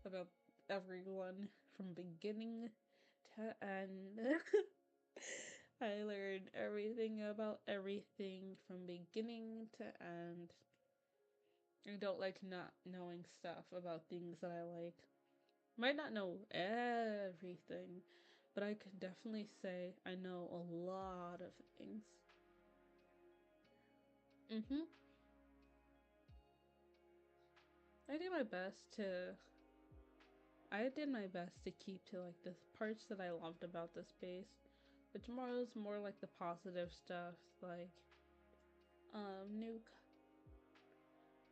about everyone from beginning to end. I learned everything about everything from beginning to end. I don't like not knowing stuff about things that I like. Might not know everything, but I can definitely say I know a lot of things. I did my best to keep to like the parts that I loved about the space. But tomorrow's more like the positive stuff, like new,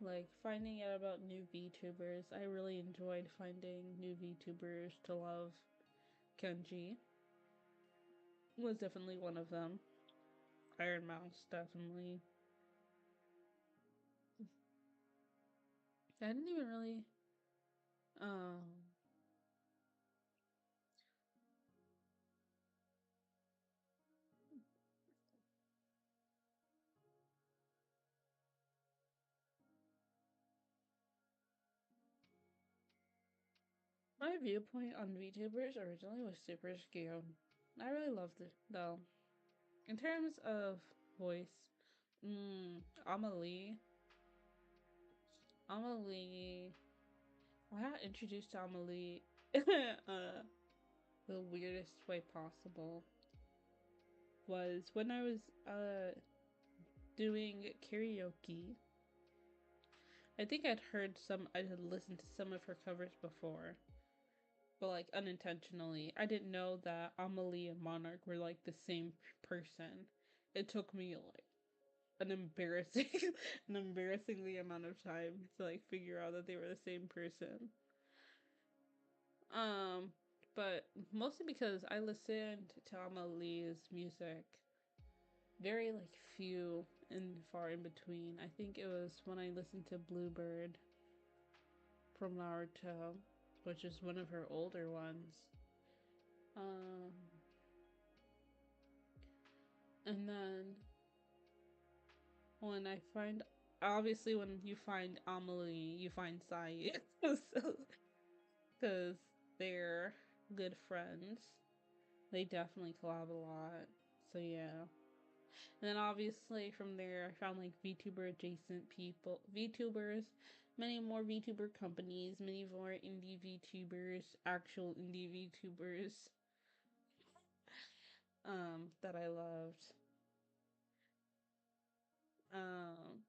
like finding out about new VTubers. I really enjoyed finding new VTubers to love. Kenji was definitely one of them. Iron Mouse, definitely. I didn't even really um my viewpoint on VTubers originally was super skewed. I really loved it though. In terms of voice, Amelie. Amelie. I got introduced to Amelie the weirdest way possible was when I was doing karaoke. I think I had listened to some of her covers before, but like unintentionally. I didn't know that Amelie and Monarch were like the same person. It took me like an embarrassing an embarrassingly amount of time to like figure out that they were the same person. But mostly because I listened to Amelie's music very like few and far in between. I think it was when I listened to Bluebird from Naruto, which is one of her older ones. Um, and then when I find, obviously when you find Amelie, you find Sai, because they're good friends. They definitely collab a lot. So yeah. And then obviously from there I found like VTuber adjacent people, VTubers, many more VTuber companies, many more indie VTubers, actual indie VTubers that I loved. Um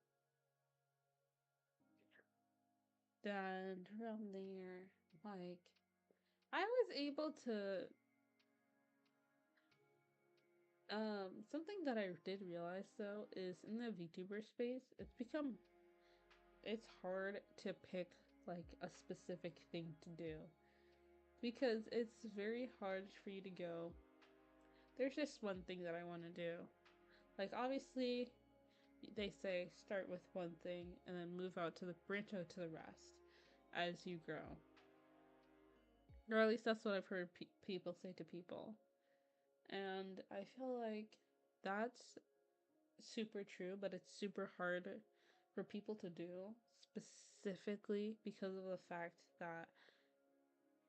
then from there, like I was able to something that I did realize though is in the VTuber space, it's hard to pick like a specific thing to do because it's very hard for you to go, there's just one thing that I want to do. Like obviously they say start with one thing and then move out to the branch out to the rest as you grow. Or at least that's what I've heard people say to people. And I feel like that's super true, but it's super hard for people to do, specifically because of the fact that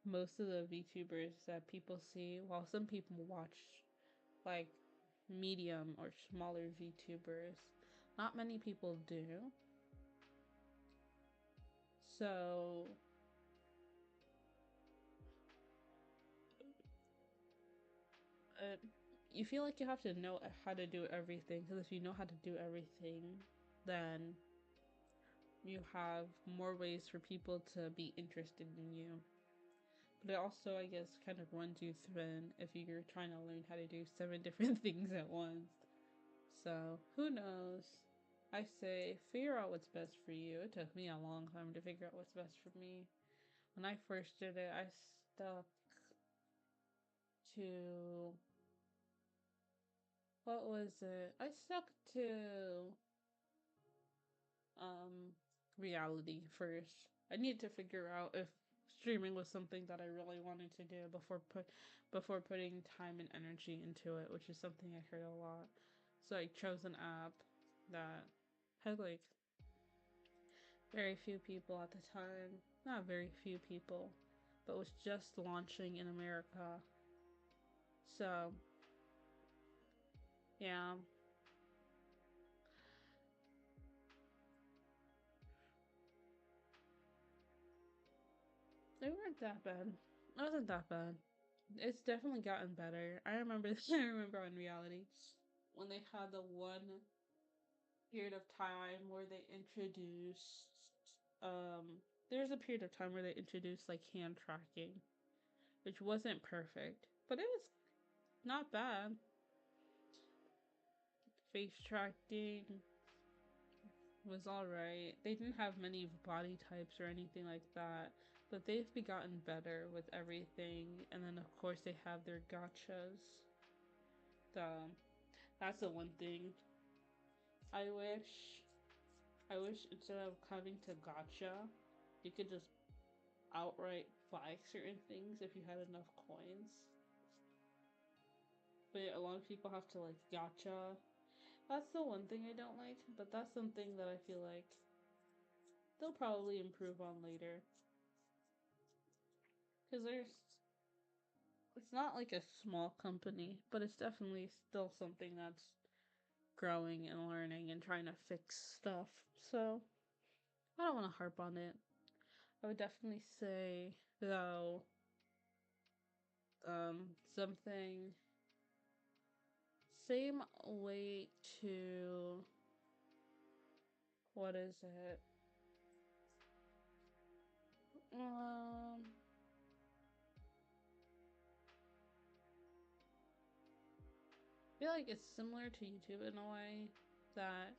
most of the VTubers that people see, while some people watch like medium or smaller VTubers, not many people do. So you feel like you have to know how to do everything, because if you know how to do everything, then you have more ways for people to be interested in you. But it also, I guess, kind of runs you thin if you're trying to learn how to do 7 different things at once. So, who knows? I say, figure out what's best for you. It took me a long time to figure out what's best for me. When I first did it, I stuck to... What was it? I stuck to... reality first. I need to figure out if streaming was something that I really wanted to do before putting time and energy into it, which is something I heard a lot. So I chose an app that had like very few people at the time. Not very few people, but was just launching in America. So yeah. They weren't that bad. It wasn't that bad. It's definitely gotten better. I remember I remember on reality when they had the one period of time where they introduced there's a period of time where they introduced like hand tracking, which wasn't perfect, but it was not bad. Face tracking was alright. They didn't have many body types or anything like that, but they've gotten better with everything. And then of course they have their gotchas. So that's the one thing I wish instead of coming to gotcha, you could just outright buy certain things if you had enough coins. But a lot of people have to like gotcha. That's the one thing I don't like, but that's something that I feel like they'll probably improve on later. Because it's not like a small company, but it's definitely still something that's growing and learning and trying to fix stuff. So I don't want to harp on it. I would definitely say, though, something same way to, what is it? I feel like it's similar to YouTube in a way that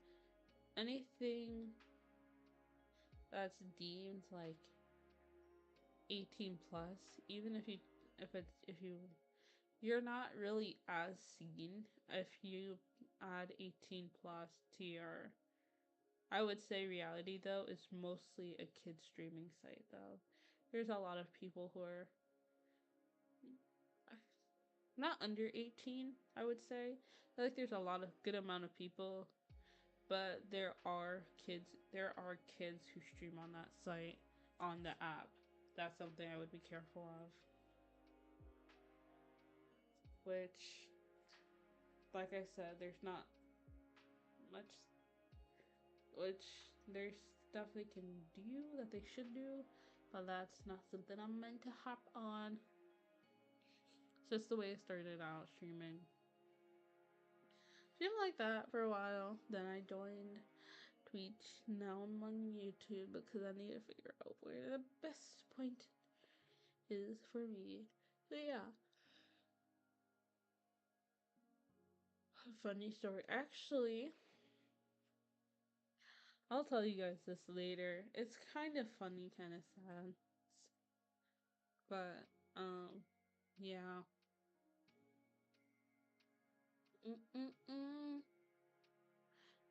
anything that's deemed like 18 plus, even if you're not really as seen if you add 18 plus to your, I would say reality though is mostly a kid streaming site though. There's a lot of people who are not under 18, I would say. I feel like there's a lot of good amount of people, but there are kids who stream on that site, on the app. That's something I would be careful of. Which, like I said, there's not much, which there's stuff they can do that they should do, but that's not something I'm meant to hop on. It's just the way it started out streaming. Streamed like that for a while, then I joined Twitch. Now I'm on YouTube because I need to figure out where the best point is for me. So yeah. Funny story. Actually, I'll tell you guys this later. It's kind of funny, kind of sad. But, yeah. Mm-mm-mm.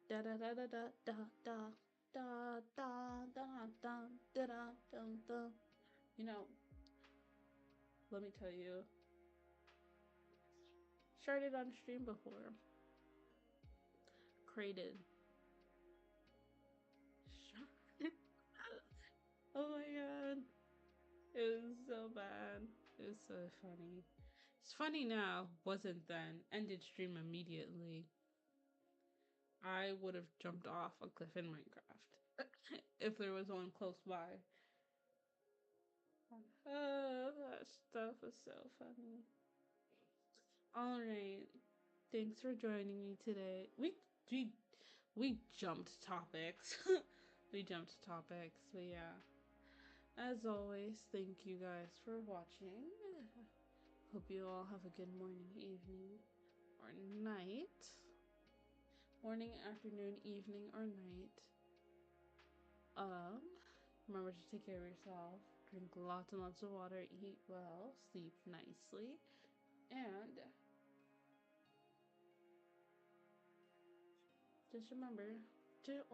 Da da da da da da da da da da da da da da. You know, let me tell you. Started on stream before. crated. Oh my god. It was so bad. It was so funny. It's funny now, wasn't then. Ended stream immediately. I would have jumped off a cliff in Minecraft if there was one close by. That stuff was so funny. Alright. Thanks for joining me today. We jumped topics. We jumped topics, but yeah. As always, thank you guys for watching. Hope you all have a good morning, evening, or night. Morning, afternoon, evening, or night. Remember to take care of yourself. Drink lots and lots of water. Eat well. Sleep nicely. And just remember to